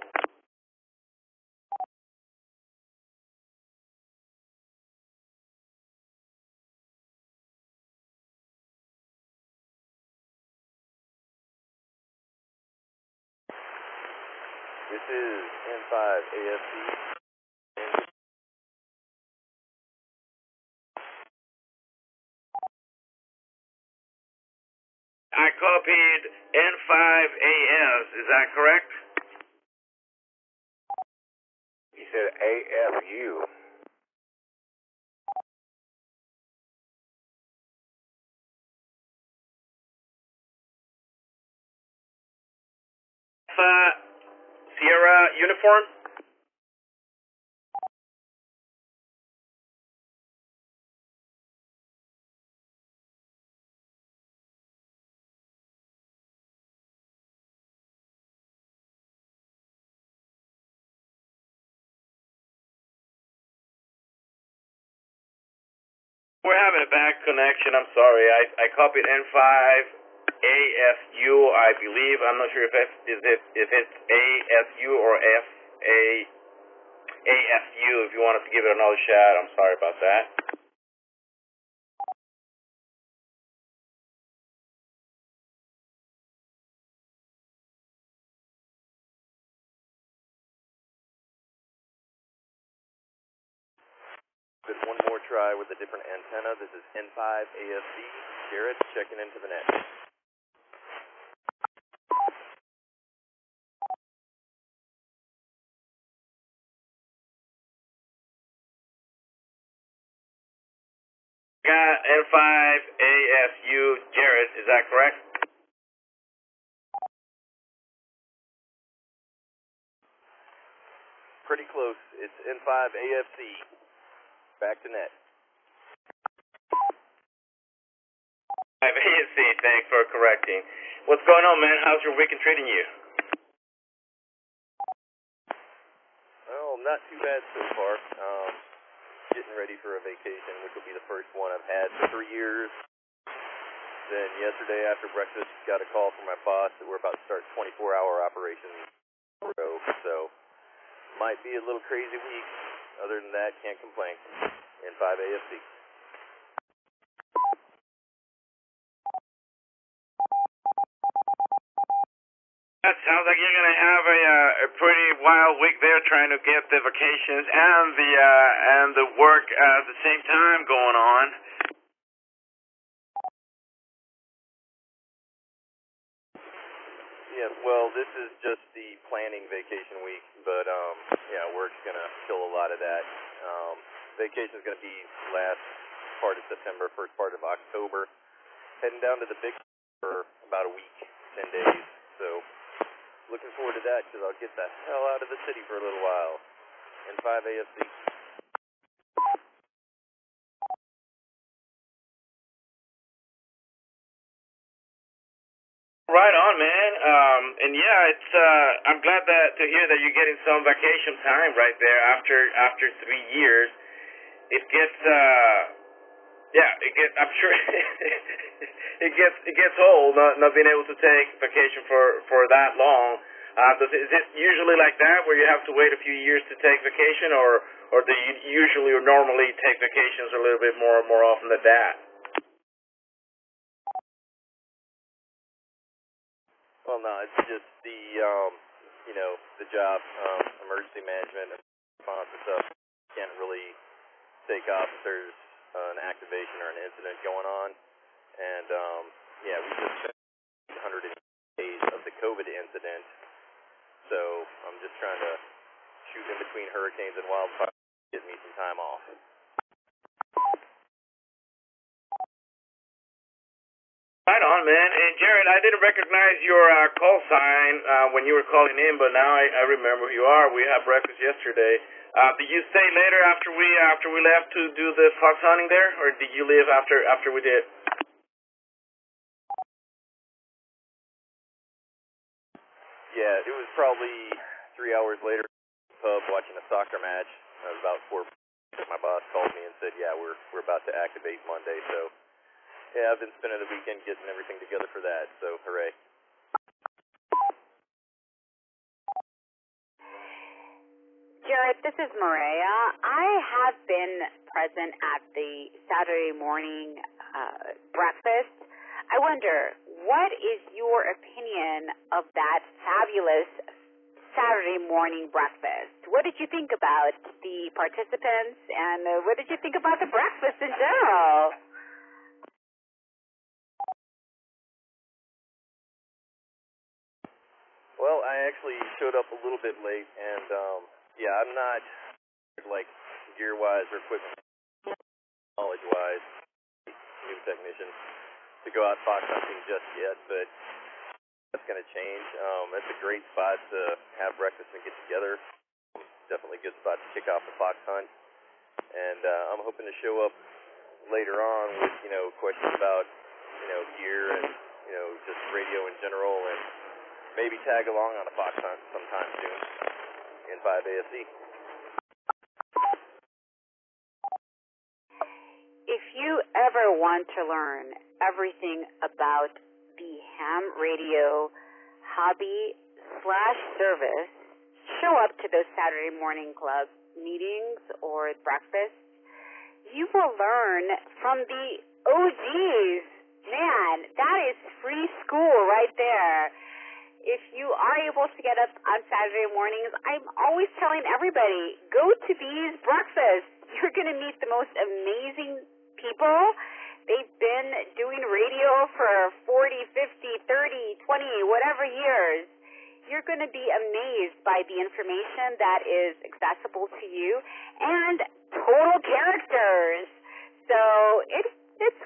This is N5 AFC. I copied N5AS, is that correct? He said AFU. Sierra uniform? We're having a bad connection. I'm sorry. I copied N5AFU, I believe. I'm not sure if it's ASU or AFU. If you want us to give it another shot, I'm sorry about that. Just one more try with a different antenna. This is N5 AFC. Garrett, checking into the net. Got N5ASU, Jared, is that correct? Pretty close. It's N5 AFC. Back to net. AFC, thanks for correcting. What's going on, man? How's your weekend treating you? Well, not too bad so far. Getting ready for a vacation, which will be the first one I've had for 3 years. Then yesterday after breakfast, got a call from my boss that we're about to start 24-hour operations. So, might be a little crazy week. Other than that, can't complain. N5 AFC. That sounds like you're going to have a pretty wild week there, trying to get the vacations and the work at the same time going on. Yeah, well, this is just the planning vacation week, but yeah, work's gonna kill a lot of that. Vacation's gonna be last part of September, first part of October. Heading down to the big for about a week, 10 days. So, looking forward to that because I'll get the hell out of the city for a little while. N5 AFC. Right on, man. And yeah, it's I'm glad that to hear that you're getting some vacation time right there after 3 years. It gets yeah, it gets I'm sure it gets old not being able to take vacation for that long. Is it usually like that where you have to wait a few years to take vacation, or do you usually or normally take vacations a little bit more often than that? Well, no, it's just the the job, emergency management, response and stuff. Can't really take off if there's an activation or an incident going on. And yeah, we just spent 100 days of the COVID incident, so I'm just trying to shoot in between hurricanes and wildfires, get me some time off. Right on, man. And Jared, I didn't recognize your call sign when you were calling in, but now I remember who you are. We had breakfast yesterday. Did you stay later after we left to do the fox hunting there, or did you leave after we did? Yeah, it was probably 3 hours later, pub watching a soccer match. I was about 4. My boss called me and said, "Yeah, we're about to activate Monday." So yeah, I've been spending the weekend getting everything together for that. So hooray! Jared, this is Maria. I have been present at the Saturday morning breakfast. I wonder, what is your opinion of that fabulous Saturday morning breakfast? What did you think about the participants, and what did you think about the breakfast in general? Well, I actually showed up a little bit late, and yeah, I'm not like gear-wise or equipment knowledge-wise new technician to go out fox hunting just yet, but that's going to change. It's a great spot to have breakfast and get together. Definitely a good spot to kick off the fox hunt, and I'm hoping to show up later on with questions about gear and just radio in general, and maybe tag along on a fox hunt sometime soon in 5ASC. If you ever want to learn everything about the ham radio hobby/service, show up to those Saturday morning club meetings or breakfasts. You will learn from the OGs. Man, that is free school right there. If you are able to get up on Saturday mornings, I'm always telling everybody, go to these breakfasts. You're going to meet the most amazing people. They've been doing radio for 40, 50, 30, 20, whatever years. You're going to be amazed by the information that is accessible to you and total characters. So it's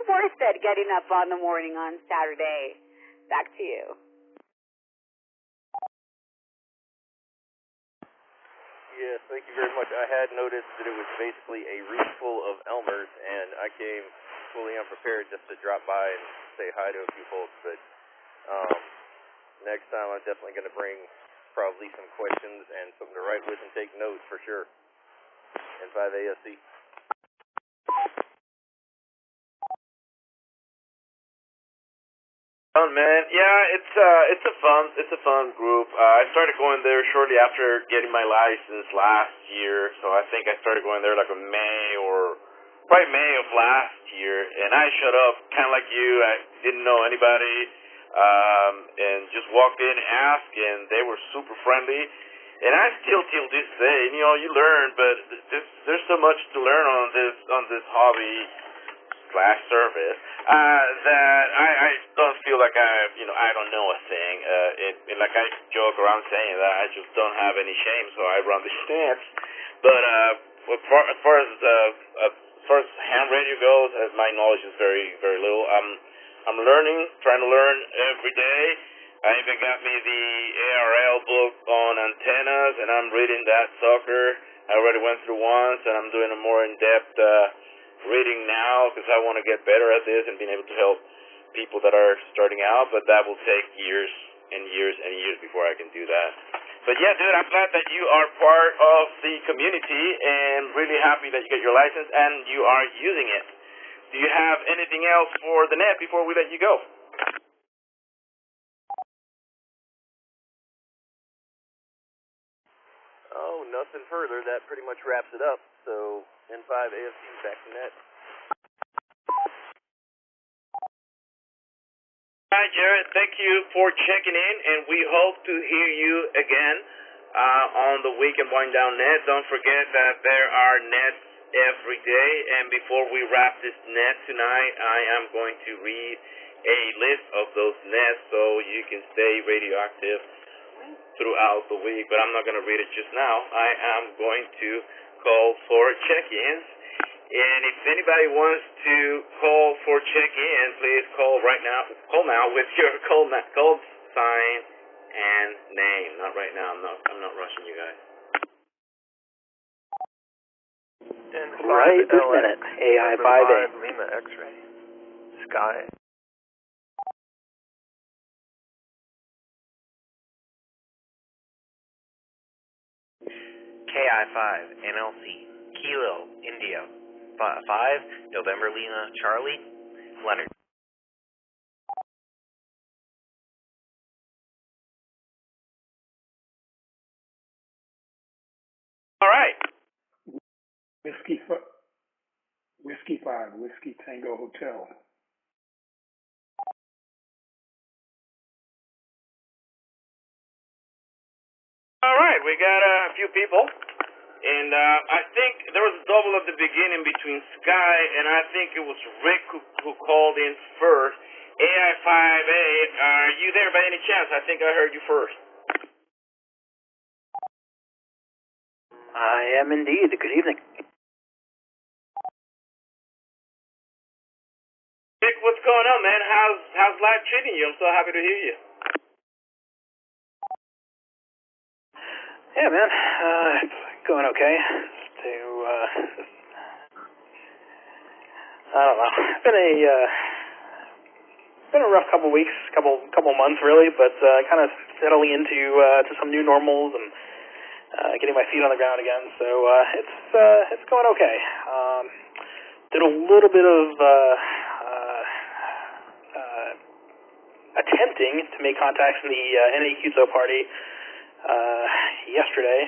worth it getting up on the morning on Saturday. Back to you. Yes, thank you very much. I had noticed that it was basically a room full of Elmers, and I came fully unprepared just to drop by and say hi to a few folks. But next time I'm definitely going to bring probably some questions and something to write with and take notes for sure in 5ASC. Man, yeah, it's a fun group. I started going there shortly after getting my license last year, so I think I started going there like in probably May of last year, and I showed up kind of like you. I didn't know anybody, and just walked in, asked, and they were super friendly. And I still till this day, you learn, but there's so much to learn on this hobby / service that I don't feel like I don't know a thing. Like I joke around saying that I just don't have any shame, so I run the stance. But as far as ham radio goes, my knowledge is very very little. I'm trying to learn every day. I even got me the ARL book on antennas, and I'm reading that sucker. I already went through once, and I'm doing a more in-depth reading now because I want to get better at this and being able to help people that are starting out, but that will take years and years and years before I can do that. But yeah, dude, I'm glad that you are part of the community and really happy that you get your license and you are using it. Do you have anything else for the net before we let you go? Oh, nothing further. That pretty much wraps it up. So, N5 AFC back to net. All right, Jared, thank you for checking in, and we hope to hear you again on the Weekend Wind Down net. Don't forget that there are nets every day, and before we wrap this net tonight, I am going to read a list of those nets so you can stay radioactive throughout the week, but I'm not going to read it just now. I am going to call for check-ins, and if anybody wants to call for check-in, please call right now. Call now with your call sign and name. Not right now. I'm not rushing you guys. Right this minute. AI5A. Lima X-ray. Sky. KI5 NLC Kilo India 5 November Lima Charlie Leonard. All right. Whiskey 5, Whiskey Tango Hotel. All right, we got a few people, and I think there was a double at the beginning between Sky, and I think it was Rick who called in first. AI5A, are you there by any chance? I think I heard you first. I am indeed. Good evening. Rick, what's going on, man? How's life treating you? I'm so happy to hear you. Yeah, man. Going okay. I don't know. It's been a rough couple weeks, couple months really, but kind of settling into to some new normals and getting my feet on the ground again. So it's going okay. Did a little bit of attempting to make contacts in the NAQZO party yesterday,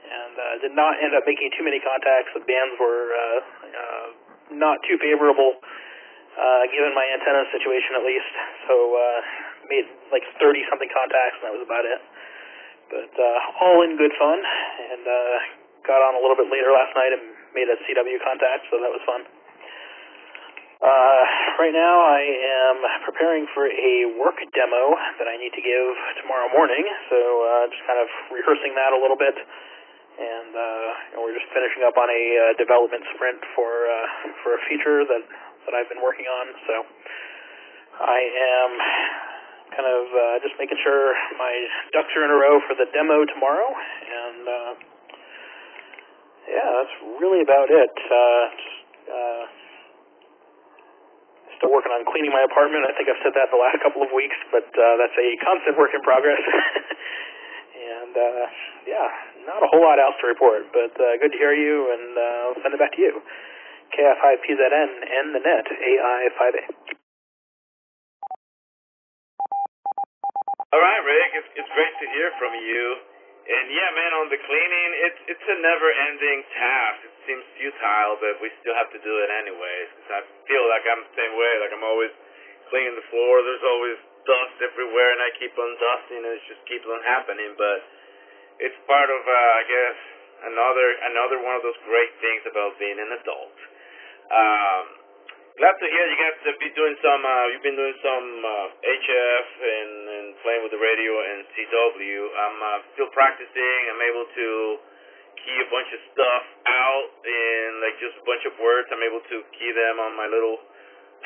and did not end up making too many contacts. The bands were not too favorable, given my antenna situation at least. So made like 30-something contacts, and that was about it. But all in good fun, and got on a little bit later last night and made a CW contact, so that was fun. Right now I am preparing for a work demo that I need to give tomorrow morning, so just kind of rehearsing that a little bit, and we're just finishing up on a development sprint for a feature that I've been working on, so I am kind of just making sure my ducks are in a row for the demo tomorrow, and yeah, that's really about it. Still working on cleaning my apartment. I think I've said that the last couple of weeks, but that's a constant work in progress. And yeah, not a whole lot else to report, but good to hear you, and I'll send it back to you. KI5PZN and the net, AI5A. All right, Rick, it's great to hear from you. And yeah, man, on the cleaning, it's a never-ending task. It seems futile, but we still have to do it anyways. 'Cause I feel like I'm the same way. Like I'm always cleaning the floor. There's always dust everywhere, and I keep on dusting, and it just keeps on happening. But it's part of, I guess, another one of those great things about being an adult. Glad to hear you guys have been doing you've been doing some HF and playing with the radio and CW. I'm still practicing. I'm able to key a bunch of stuff out in like just a bunch of words. I'm able to key them on my little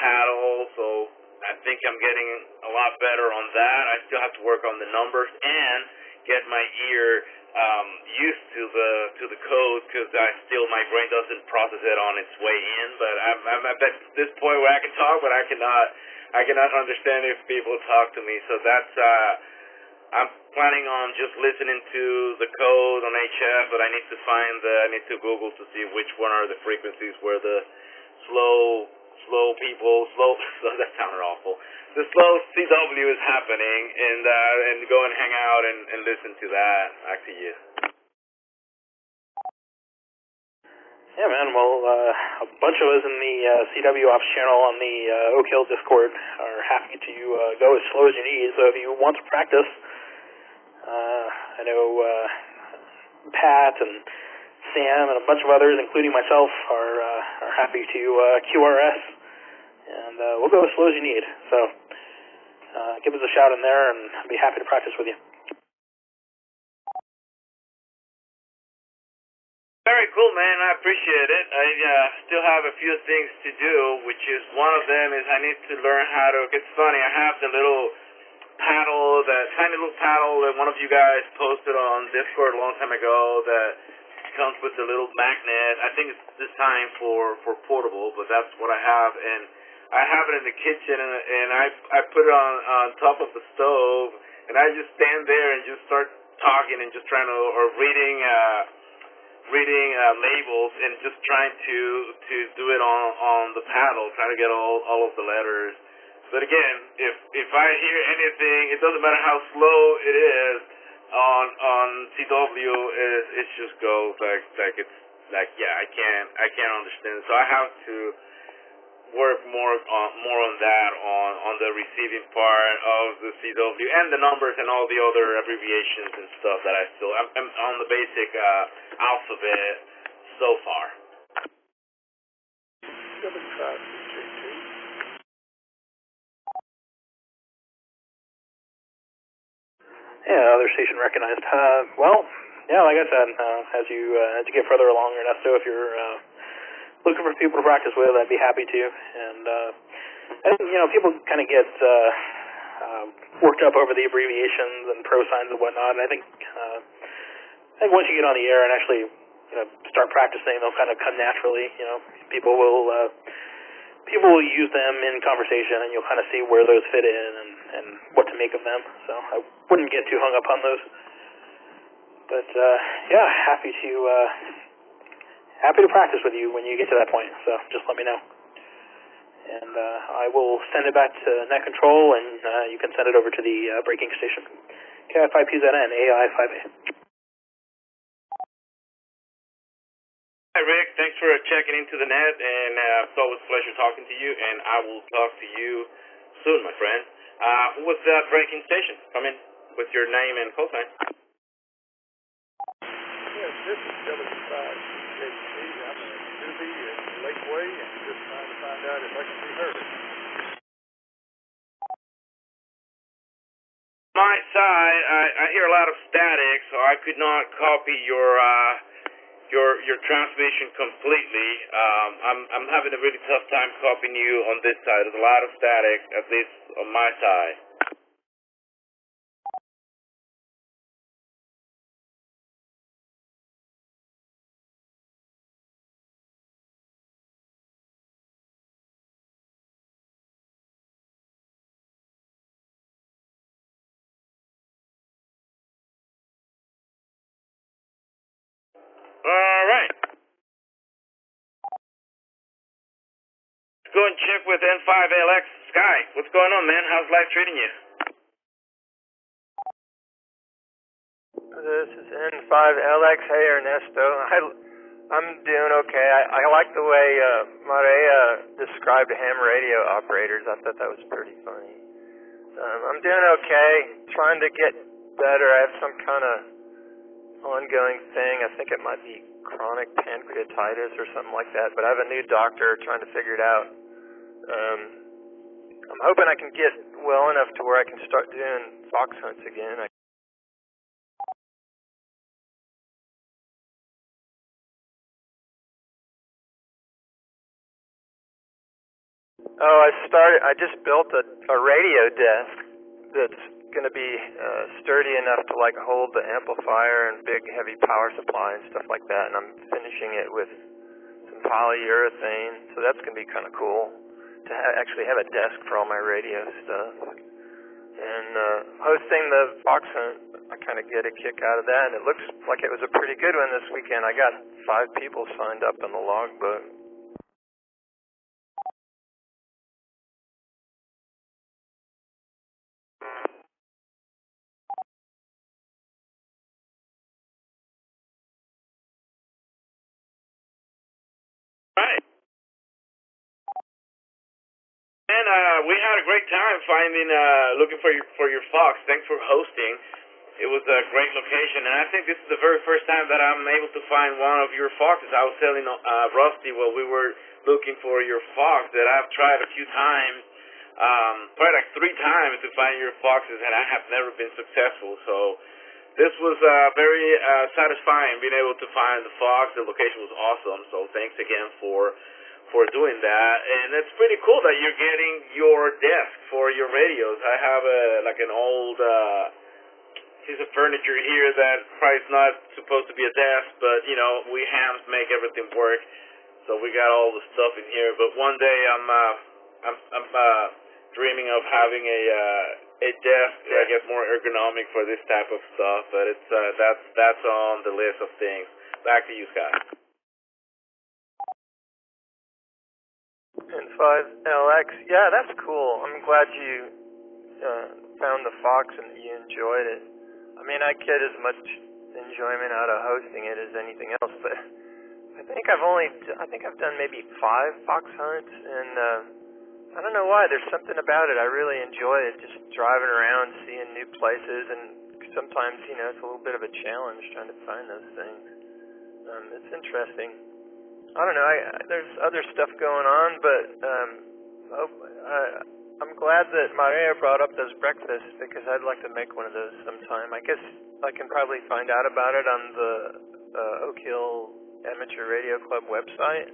paddle, so I think I'm getting a lot better on that. I still have to work on the numbers and get my ear used to the code, because my brain doesn't process it on its way in. But I'm at this point where I can talk, but I cannot I cannot understand if people talk to me. So that's I'm planning on just listening to the code on HF, but I need to Google to see which one are the frequencies where the slow that sounded awful. The slow CW is happening, and go and hang out and listen to that. Back to you. Yeah, man. Well, a bunch of us in the CW Ops channel on the Oak Hill Discord are happy to go as slow as you need. So if you want to practice, I know Pat and Sam and a bunch of others, including myself, are happy to QRS, and we'll go as slow as you need. So give us a shout in there, and I'd be happy to practice with you. Very cool, man. I appreciate it. I still have a few things to do, which is one of them is I need to learn how to. It's funny. I have the little paddle, the tiny little paddle that one of you guys posted on Discord a long time ago that comes with the little magnet. I think it's this time for portable, but that's what I have, and I have it in the kitchen, and I put it on top of the stove, and I just stand there and just start talking and just trying to or reading labels and just trying to do it on the paddle, trying to get all of the letters. But again, if I hear anything, it doesn't matter how slow it is on CW, it just goes like it's like I can't understand. So I have to work more on that on the receiving part of the CW and the numbers and all the other abbreviations and stuff that I'm on the basic alphabet so far. Yeah, other station recognized. Well, yeah, like I said, as you get further along, Ernesto, if you're looking for people to practice with, I'd be happy to. And people kind of get worked up over the abbreviations and pro signs and whatnot. And I think once you get on the air and actually start practicing, they'll kind of come naturally. People will use them in conversation, and you'll kind of see where those fit in and what to make of them. So I wouldn't get too hung up on those. But yeah, happy to practice with you when you get to that point. So just let me know, and I will send it back to net control, and you can send it over to the breaking station. AI5PZN AI5A. Hi, Rick. Thanks for checking into the net, and it's always a pleasure talking to you, and I will talk to you soon, my friend. Who was that breaking station? Come in with your name and call sign. Yes, this is W5JC. I'm in Susie at Lakeway, and just trying to find out if I can be heard. My side, I hear a lot of static, so I could not copy your transmission completely. I'm having a really tough time copying you on this side. There's a lot of static, at least on my side. All right. Let's go and check with N5LX Sky. What's going on, man? How's life treating you? This is N5LX. Hey, Ernesto. I'm doing okay. I like the way Maria described ham radio operators. I thought that was pretty funny. I'm doing okay. Trying to get better. I have some kind of ongoing thing. I think it might be chronic pancreatitis or something like that, but I have a new doctor trying to figure it out. I'm hoping I can get well enough to where I can start doing fox hunts again. I just built a radio desk that's going to be sturdy enough to hold the amplifier and big heavy power supply and stuff like that, and I'm finishing it with some polyurethane, so that's going to be kind of cool. to actually have a desk for all my radio stuff. And hosting the Fox Hunt, I kind of get a kick out of that, and it looks like it was a pretty good one this weekend. I got 5 people signed up in the logbook. Right. And we had a great time looking for your Fox. Thanks for hosting. It was a great location, and I think this is the very first time that I'm able to find one of your Foxes. I was telling Rusty while we were looking for your Fox that I've tried a few times, probably like 3 times to find your Foxes, and I have never been successful. So this was very satisfying being able to find the Fox. The location was awesome. So thanks again for doing that. And it's pretty cool that you're getting your desk for your radios. I have an old piece of furniture here that probably is not supposed to be a desk, but you know, we hands make everything work. So we got all the stuff in here. But one day I'm dreaming of having a desk, I guess, more ergonomic for this type of stuff. But it's that's on the list of things. Back to you, Scott. And 5LX, yeah, that's cool. I'm glad you found the Fox and you enjoyed it. I mean, I get as much enjoyment out of hosting it as anything else, but I think I've done maybe 5 Fox hunts, and I don't know why. There's something about it. I really enjoy it, just driving around, seeing new places, and sometimes, you know, it's a little bit of a challenge trying to find those things. It's interesting. I don't know. There's other stuff going on, but I'm glad that Maria brought up those breakfasts because I'd like to make one of those sometime. I guess I can probably find out about it on the Oak Hill Amateur Radio Club website.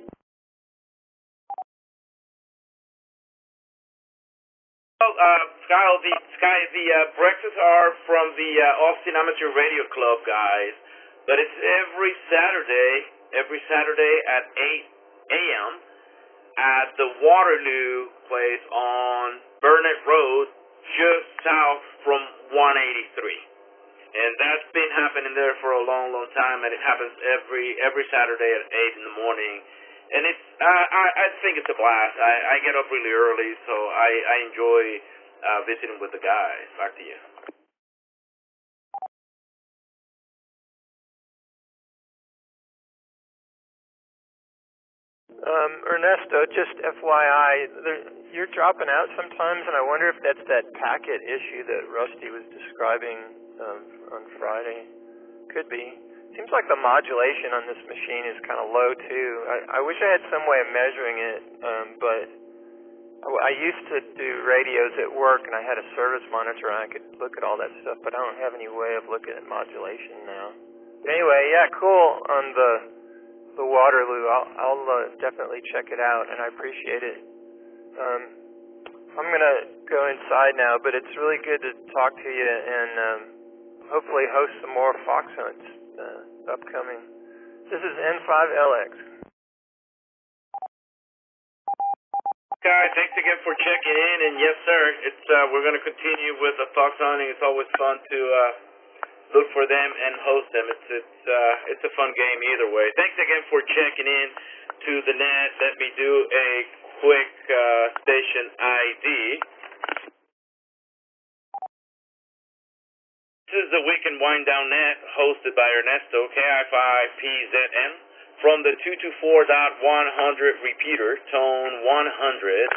Well, Sky, the breakfasts are from the Austin Amateur Radio Club guys, but it's every Saturday at 8 a.m. at the Waterloo place on Burnett Road, just south from 183. And that's been happening there for a long, long time, and it happens every Saturday at 8 in the morning. And it's I think it's a blast. I get up really early, so I enjoy visiting with the guys. Back to you. Ernesto, just FYI, you're dropping out sometimes, and I wonder if that's that packet issue that Rusty was describing on Friday. Could be. Seems like the modulation on this machine is kind of low, too. I wish I had some way of measuring it, but I used to do radios at work, and I had a service monitor, and I could look at all that stuff, but I don't have any way of looking at modulation now. Anyway, yeah, cool on the Waterloo. I'll definitely check it out, and I appreciate it. I'm going to go inside now, but it's really good to talk to you and hopefully host some more Fox hunts upcoming. This is N5LX. Guys, thanks again for checking in, and yes, sir, it's we're going to continue with the Fox hunting. It's always fun to look for them and host them. It's a fun game either way. Thanks again for checking in to the net. Let me do a quick station ID. This is the Weekend Wind Down Net hosted by Ernesto, KI5PZN, from the 224.100 repeater, tone 100.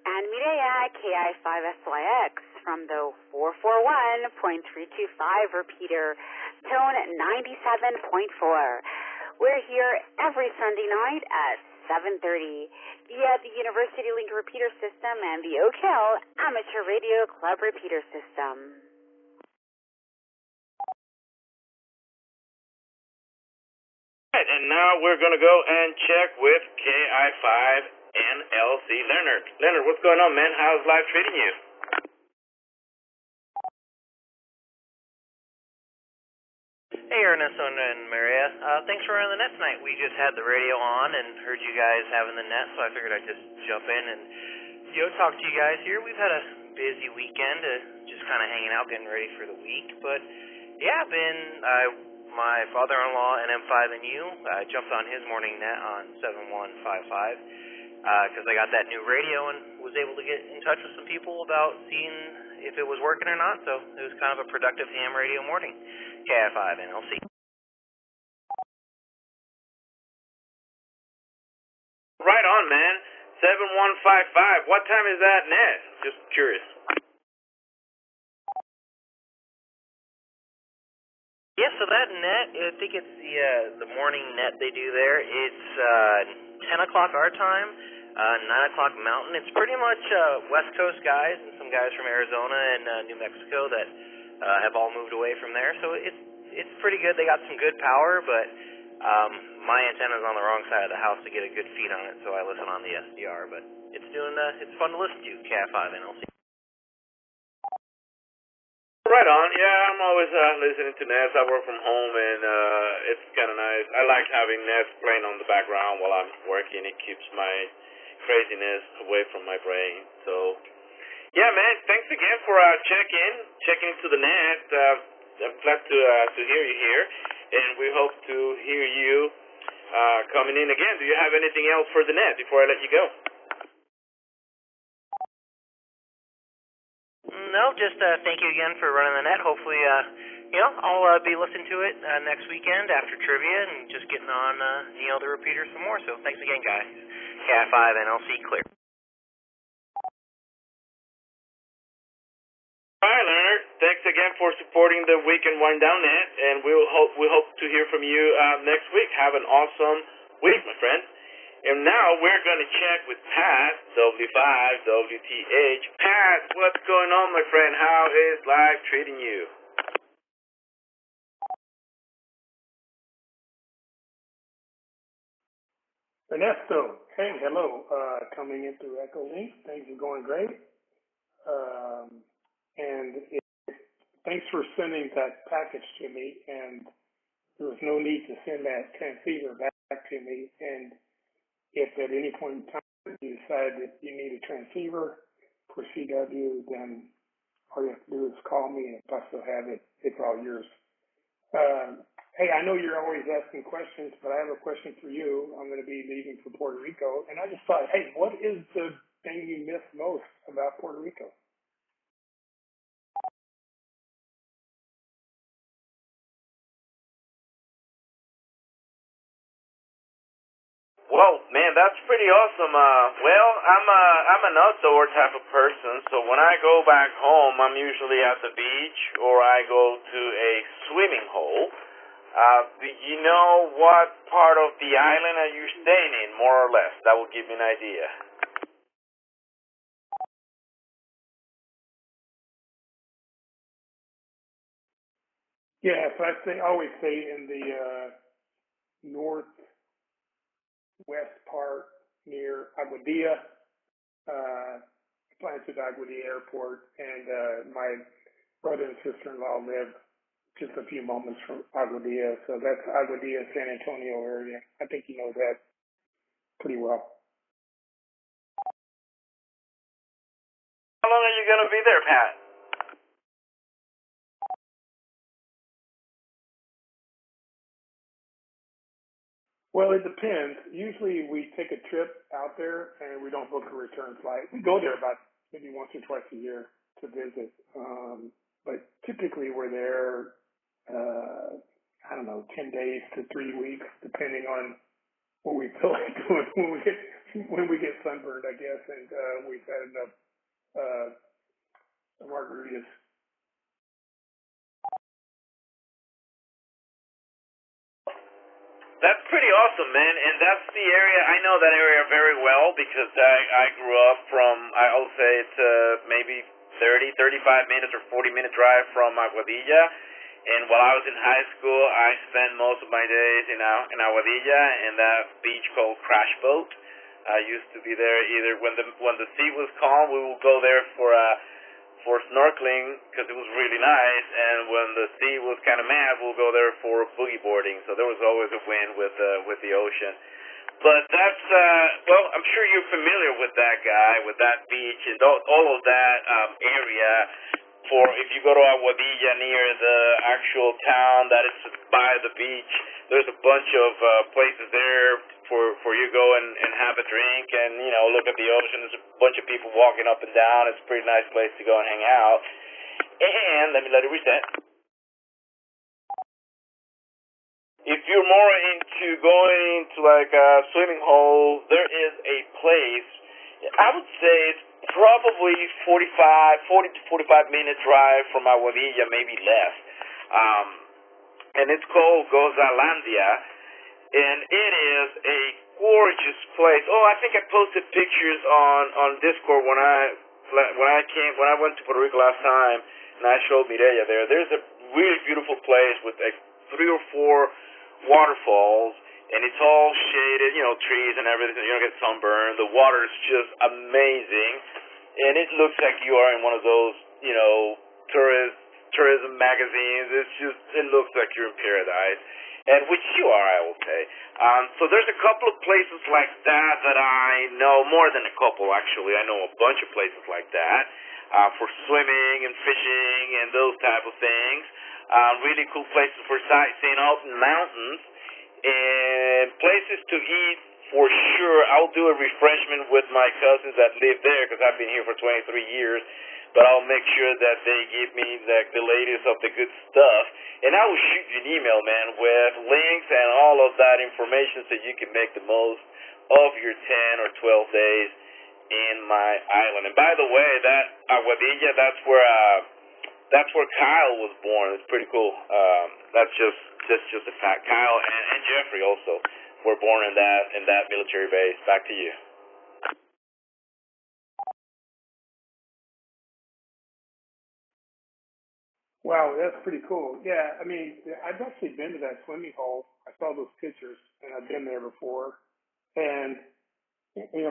And Mireya, KI5SYX, from the 441.325 repeater, tone 97.4. We're here every Sunday night at 7:30 via the University Link repeater system and the Oak Hill Amateur Radio Club repeater system. Right, and now we're going to go and check with KI5NLC Leonard. Leonard, what's going on, man? How's life treating you? Hey, Ernesto and Maria. Thanks for running the net tonight. We just had the radio on and heard you guys having the net, so I figured I'd just jump in and talk to you guys here. We've had a busy weekend, just kind of hanging out, getting ready for the week. But yeah, my father-in-law and M5NU jumped on his morning net on 7155 because I got that new radio and was able to get in touch with some people about seeing if it was working or not. So it was kind of a productive ham radio morning. KI5 NLC. Right on, man. 7155. What time is that net? Just curious. Yeah, so that net, I think it's the morning net they do there. It's 10 o'clock our time, 9 o'clock Mountain. It's pretty much West Coast guys and some guys from Arizona and New Mexico that have all moved away from there. So it's pretty good. They got some good power, but my antenna's on the wrong side of the house to get a good feed on it, so I listen on the SDR. But it's fun to listen to, KI5 NLC. Right on. Yeah, I'm always listening to Nets. I work from home, and it's kind of nice. I like having Nets playing on the background while I'm working. It keeps my craziness away from my brain. So, yeah, man, thanks again for checking to the net. I'm glad to hear you here, and we hope to hear you coming in again. Do you have anything else for the net before I let you go? No, just thank you again for running the net. Hopefully, I'll be listening to it next weekend after trivia and just getting on Neil the Repeater some more. So thanks again, guys. KI5 NLC clear. All right, Leonard. Thanks again for supporting the Weekend Wind Down Net, and we hope to hear from you next week. Have an awesome week, my friend. And now we're going to check with Pat, W5WTH. Pat, what's going on, my friend? How is life treating you? Ernesto, hey, hello. Coming in through Echo Link. Things are going great. Thanks for sending that package to me. And there was no need to send that transceiver back to me. And if at any point in time you decide that you need a transceiver for CW, then all you have to do is call me, and if I still have it, it's all yours. Hey, I know you're always asking questions, but I have a question for you. I'm going to be leaving for Puerto Rico, and I just thought, hey, what is the thing you miss most about Puerto Rico? Well, man, that's pretty awesome. I'm an outdoor type of person, so when I go back home, I'm usually at the beach or I go to a swimming hole. Do you know what part of the island are you staying in, more or less? That will give me an idea. Yeah, so I always stay in the northwest part near Aguadilla, Planted Aguadilla Airport, and my brother and sister-in-law live just a few moments from Aguadilla, so that's Aguadilla, San Antonio area. I think you know that pretty well. How long are you going to be there, Pat? Well, it depends. Usually we take a trip out there and we don't book a return flight. We go there about maybe once or twice a year to visit. But typically we're there, 10 days to 3 weeks, depending on what we feel like doing when we get sunburned, I guess, and we've had enough margaritas. That's pretty awesome, man. And that's the area, I know that area very well because I grew up I'll say it's maybe 30, 35 minutes or 40-minute drive from Aguadilla. And while I was in high school, I spent most of my days in Aguadilla in that beach called Crash Boat. I used to be there either when the sea was calm, we would go there for snorkeling because it was really nice, and when the sea was kind of mad, we'll go there for boogie boarding. So there was always a win with the ocean. But that's well, I'm sure you're familiar with that guy, with that beach, and all of that area. For if you go to Aguadilla near the actual town that is by the beach, there's a bunch of places there for you to go and have a drink and look at the ocean. There's a bunch of people walking up and down. It's a pretty nice place to go and hang out. And let me let it reset. If you're more into going to like a swimming hole, there is a place. I would say it's probably 40 to 45-minute drive from Aguadilla, maybe less. And it's called Gozalandia, and it is a gorgeous place. Oh, I think I posted pictures on Discord when I went to Puerto Rico last time, and I showed Mireya there. There's a really beautiful place with like 3 or 4 waterfalls, and it's all shaded, trees and everything, so you don't get sunburned. The water is just amazing, and it looks like you are in one of those, tourism magazines. It looks like you're in paradise, and which you are, I will say. So there's a couple of places like that I know, more than a couple actually. I know a bunch of places like that for swimming and fishing and those type of things. Really cool places for sightseeing out in mountains, and places to eat for sure. I'll do a refreshment with my cousins that live there because I've been here for 23 years, but I'll make sure that they give me like the latest of the good stuff, and I will shoot you an email, man, with links and all of that information so you can make the most of your 10 or 12 days in my island. And by the way, that Aguadilla, that's where Kyle was born. It's pretty cool. That's just a fact. Kyle and Jeffrey also were born in that military base. Back to you. Wow, that's pretty cool. Yeah, I mean, I've actually been to that swimming hole. I saw those pictures, and I've been there before. And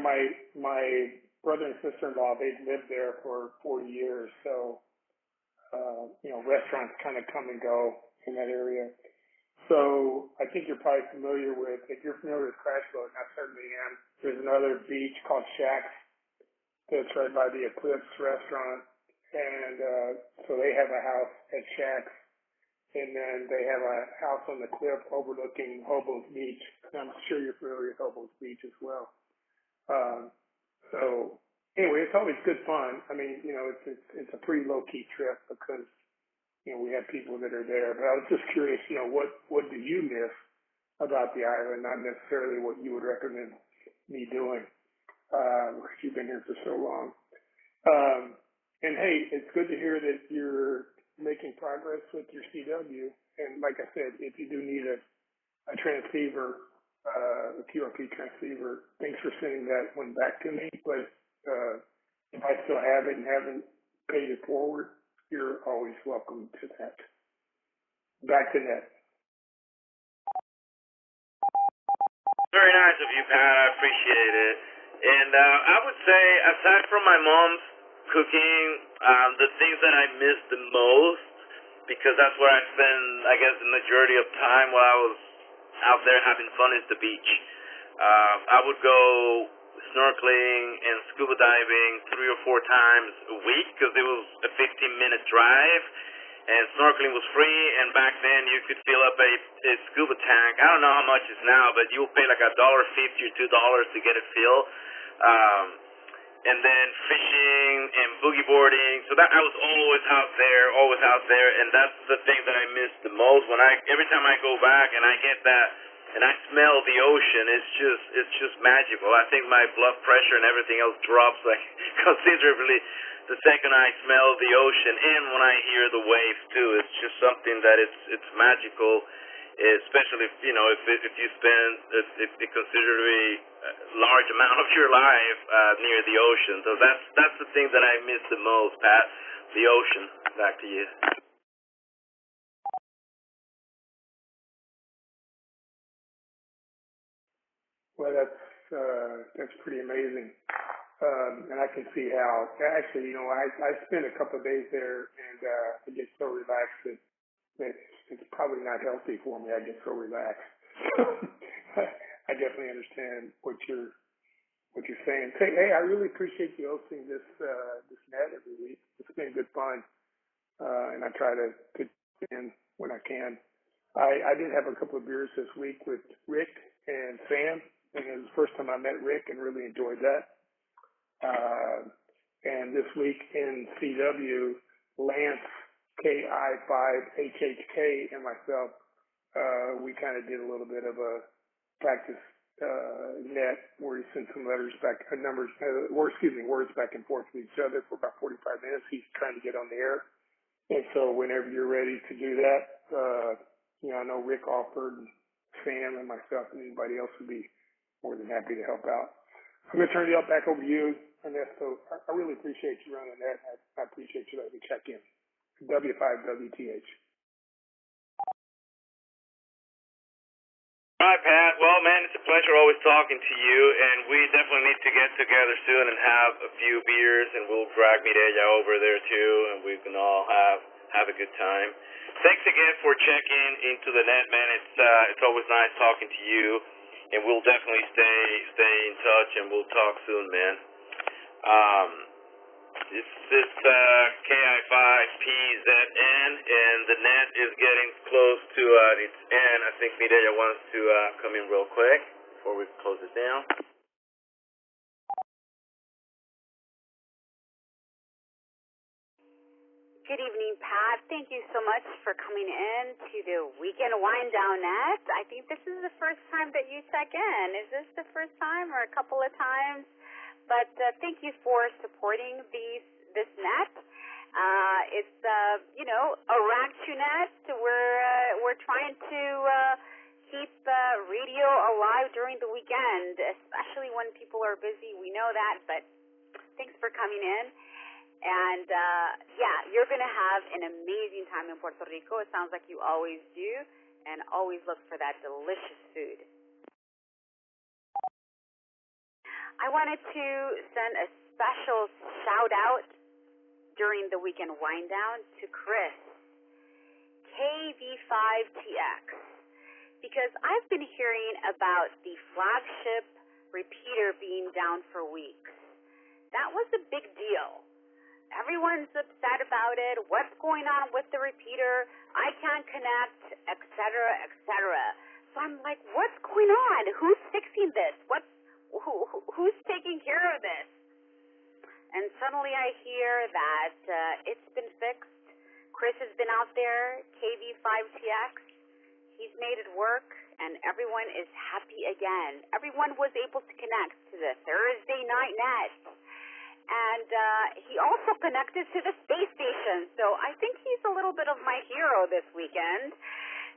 my brother and sister-in-law, they've lived there for 40 years, so restaurants kind of come and go in that area. So I think you're probably familiar with, if you're familiar with Crash Boat, and I certainly am, there's another beach called Shacks that's right by the Eclipse restaurant. And so they have a house at Shacks, and then they have a house on the cliff overlooking Hobo's Beach. And I'm sure you're familiar with Hobo's Beach as well. So anyway, it's always good fun. I mean, it's a pretty low-key trip because we have people that are there. But I was just curious, what do you miss about the island? Not necessarily what you would recommend me doing, because you've been here for so long. And hey, it's good to hear that you're making progress with your CW. And like I said, if you do need a transceiver, a QRP transceiver, thanks for sending that one back to me. But if I still have it and haven't paid it forward, you're always welcome to that. Back to Ned. Very nice of you, Pat. I appreciate it. And I would say, aside from my mom's cooking, the things that I miss the most, because that's where I spend, I guess, the majority of time while I was out there having fun, is the beach. I would go snorkeling and scuba diving 3 or 4 times a week because it was a 15-minute drive, and snorkeling was free, and back then you could fill up a scuba tank. I don't know how much it's now, but you'll pay like $1.50 or $2 to get it filled. And then fishing and boogie boarding. So that I was always out there, and that's the thing that I miss the most. Every time I go back and I get that and I smell the ocean, it's just magical. I think my blood pressure and everything else drops like considerably the second I smell the ocean, and when I hear the waves too. It's just something that it's magical. Especially if you spend a considerably large amount of your life near the ocean. So that's the thing that I miss the most, Pat. The ocean. Back to you. Well, that's pretty amazing. And I can see how, actually, I spent a couple of days there, and I get so relaxed that it's probably not healthy for me. I get so relaxed. I definitely understand what you're saying. Hey, I really appreciate you hosting this net every week. It's been good fun, and I try to fit in when I can. I did have a couple of beers this week with Rick and Sam, and it was the first time I met Rick and really enjoyed that. And this week in CW, Lance, KI5HHK, and myself, we kind of did a little bit of a practice net where he sent some letters back, words back and forth with each other for about 45 minutes. He's trying to get on the air. And so whenever you're ready to do that, I know Rick offered, Sam and myself and anybody else would be more than happy to help out. I'm going to turn it back over to you, Ernesto. I really appreciate you running that. I appreciate you letting me check in. W5WTH. Hi, Pat. Well, man, it's a pleasure always talking to you, and we definitely need to get together soon and have a few beers, and we'll drag Mireya over there too, and we can all have a good time. Thanks again for checking into the net, man. It's always nice talking to you, and we'll definitely stay in touch, and we'll talk soon, man. This is KI5PZN, and the net is getting close to its end. I think Mireya wants to come in real quick before we close it down. Good evening, Pat. Thank you so much for coming in to the Weekend Wind Down Net. I think this is the first time that you check in. Is this the first time or a couple of times? But thank you for supporting this net. It's a Rack2 net. We're trying to keep radio alive during the weekend, especially when people are busy. We know that, but thanks for coming in. And you're going to have an amazing time in Puerto Rico. It sounds like you always do, and always look for that delicious food. I wanted to send a special shout out during the weekend wind down to Chris, KV5TX, because I've been hearing about the flagship repeater being down for weeks. That was a big deal. Everyone's upset about it. What's going on with the repeater? I can't connect, etc., etc. So I'm like, what's going on? Who's fixing this? Who's taking care of this? And suddenly I hear that it's been fixed. Chris has been out there, KV5TX. He's made it work, and everyone is happy again. Everyone was able to connect to the Thursday night net. And he also connected to the space station. So I think he's a little bit of my hero this weekend.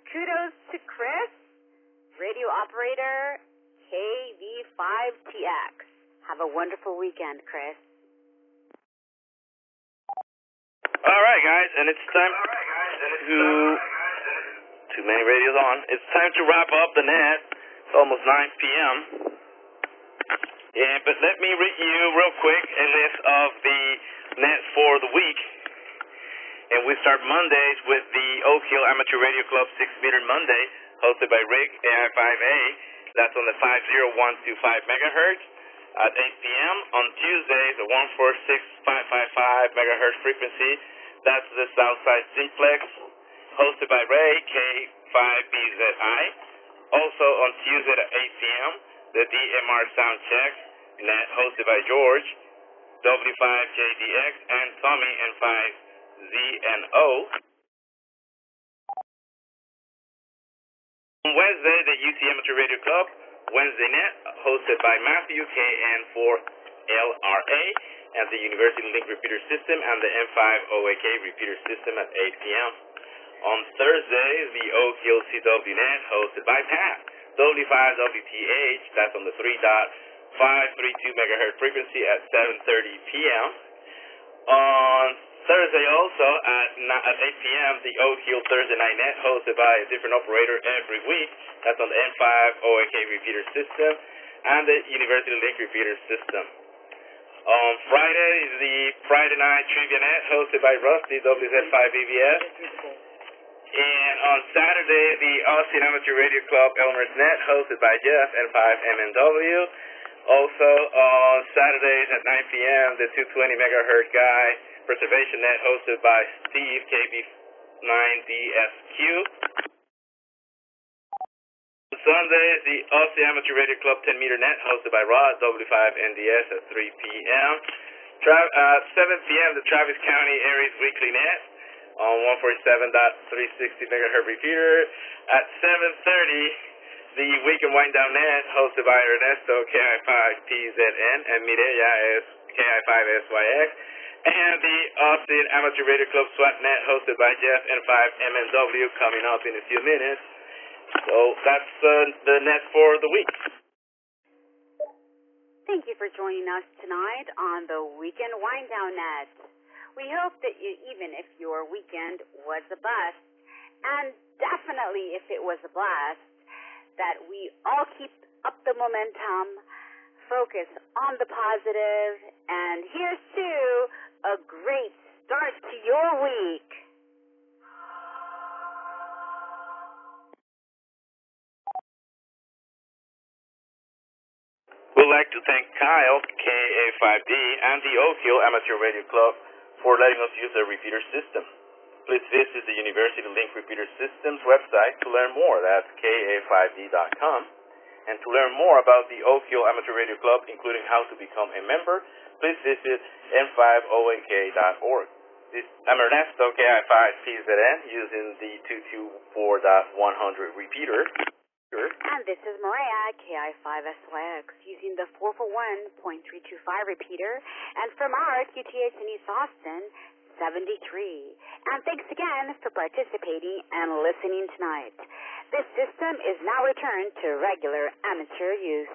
Kudos to Chris, radio operator KV5TX. Have a wonderful weekend, Chris. All right, guys, and it's time too many radios on. It's time to wrap up the net. It's almost 9 p.m. Yeah, but let me read you real quick a list of the nets for the week. And we start Mondays with the Oak Hill Amateur Radio Club 6-meter Monday, hosted by Rick, AI5A. That's on the 50125 megahertz at 8 p.m. On Tuesdays, the 146555 megahertz frequency. That's the Southside Simplex, hosted by Ray, K5BZI. Also on Tuesday at 8 p.m., the DMR Sound Check, net hosted by George, W5JDX, and Tommy N5ZNO. On Wednesday, the UT Amateur Radio Club, Wednesday net, hosted by Matthew, KN4LRA, and the University Link Repeater System, and the M5OAK Repeater System at 8 p.m. On Thursday, the Oak Hill CW net, hosted by Pat, W5WTH, that's on the 3.532 megahertz frequency at 7:30 p.m. On Thursday also at 8 p.m., the Oak Hill Thursday night net, hosted by a different operator every week. That's on the M5OAK repeater system and the University Link repeater system. On Friday is the Friday Night Trivia Net hosted by Rusty, WZ5BBS. And on Saturday, the Austin Amateur Radio Club Elmer's Net hosted by Jeff, N5MNW. Also on Saturdays at 9 p.m., the 220 megahertz guy Preservation Net hosted by Steve, KB9DSQ. Sunday, the Austin Amateur Radio Club 10-meter net hosted by Rod, W5NDS at 3 p.m. 7 p.m., the Travis County Aries Weekly Net on 147.360 megahertz repeater. At 7:30, the Weekend Wind Down Net hosted by Ernesto, KI5PZN, and Mireya, KI5SYX. And the Austin Amateur Radio Club SWAT Net hosted by Jeff, N5MNW, coming up in a few minutes. So that's the net for the week. Thank you for joining us tonight on the Weekend Wind Down Net. We hope that even if your weekend was a bust, and definitely if it was a blast, that we all keep up the momentum, focus on the positive, and here's to a great start to your week. We'd like to thank Kyle, KA5D, and the Oak Hill Amateur Radio Club for letting us use their repeater system. Please visit the University Link Repeater Systems website to learn more. That's ka5d.com. And to learn more about the Oak Hill Amateur Radio Club, including how to become a member, please visit n5oak.org. I'm Ernesto, KI5PZN, using the 224.100 repeater. And this is Maria, KI5SYX, using the 441.325 repeater, and from our QTH in East Austin, 73. And thanks again for participating and listening tonight. This system is now returned to regular amateur use.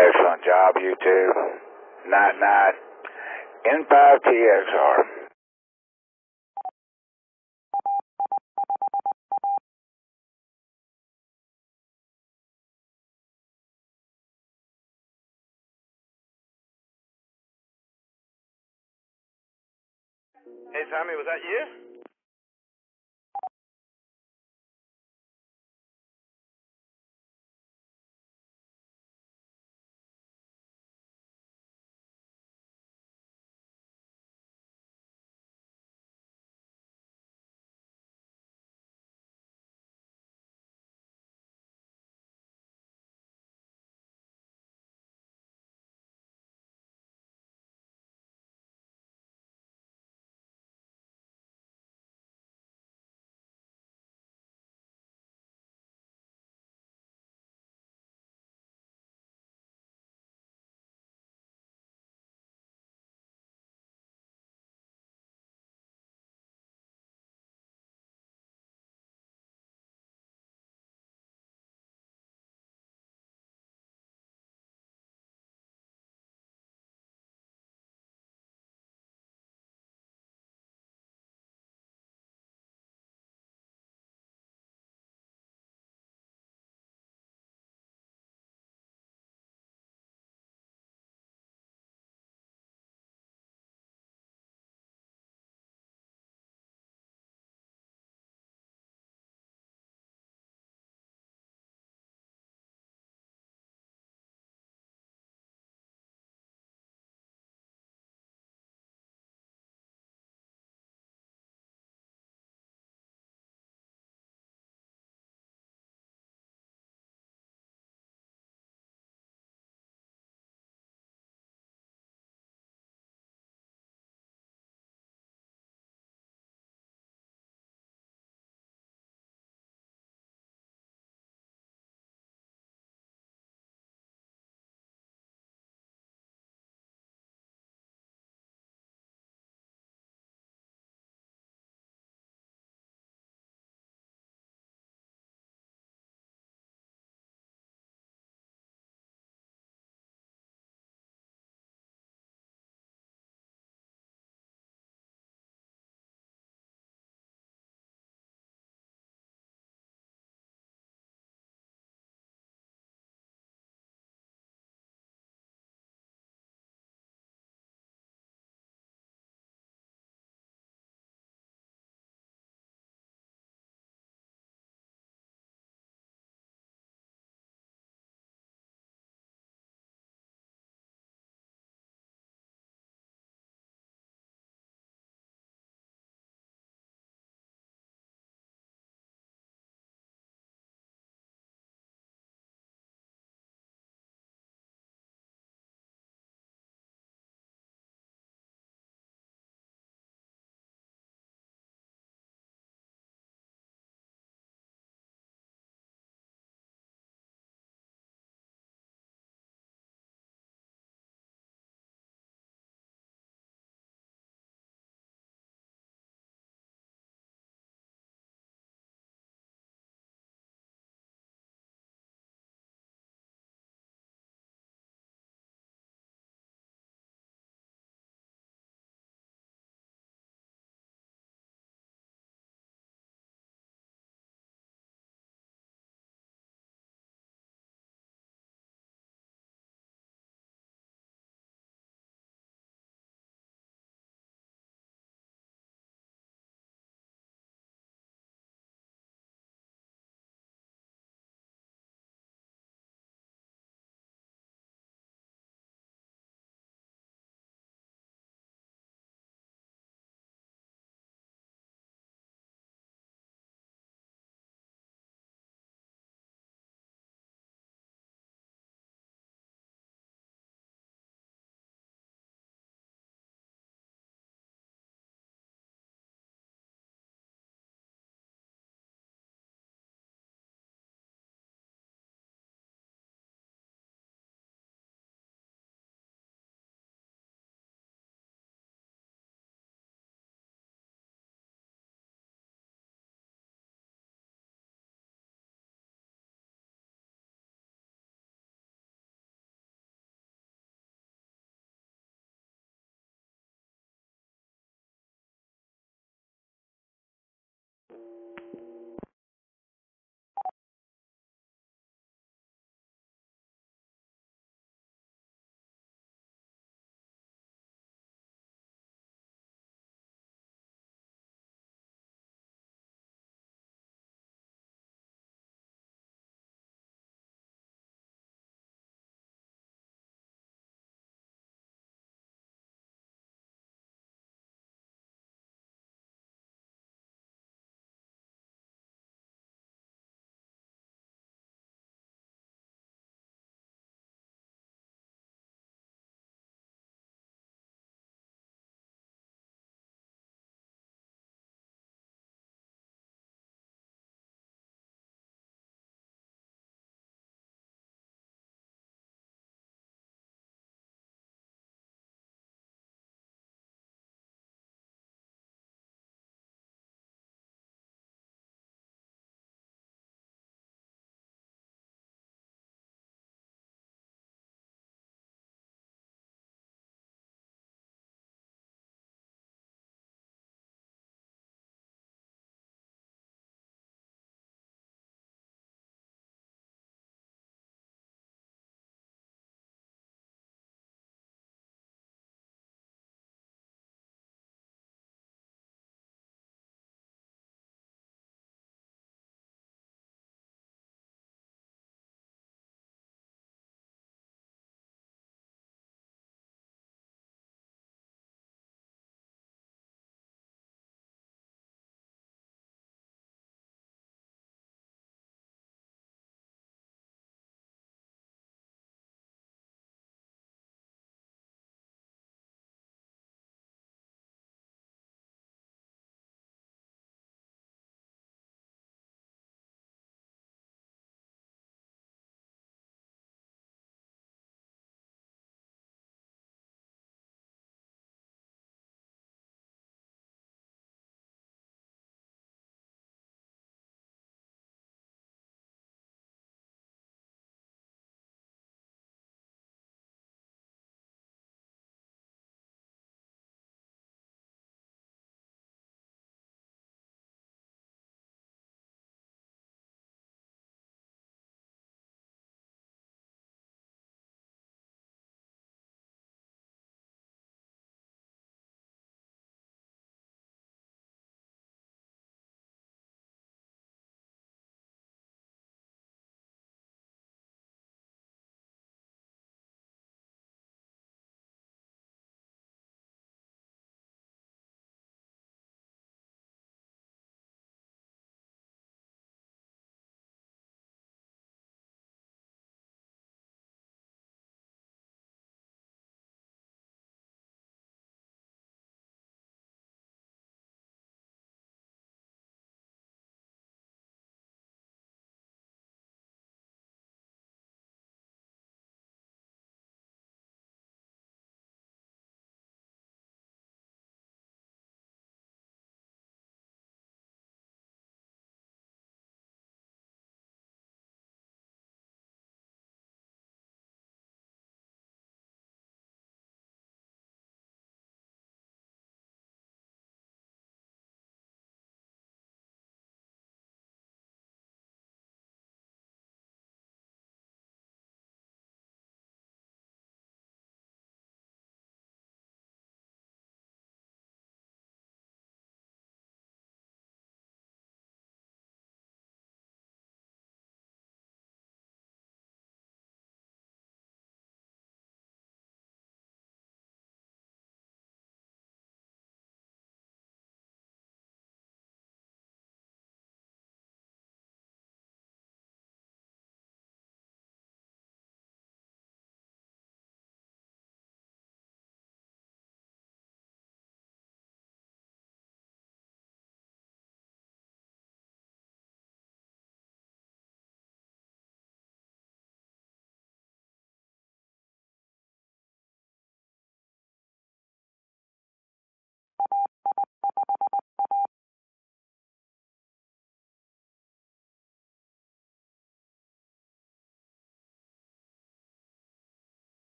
Excellent job, you two. Night, N5TXR. Hey, Tommy, was that you?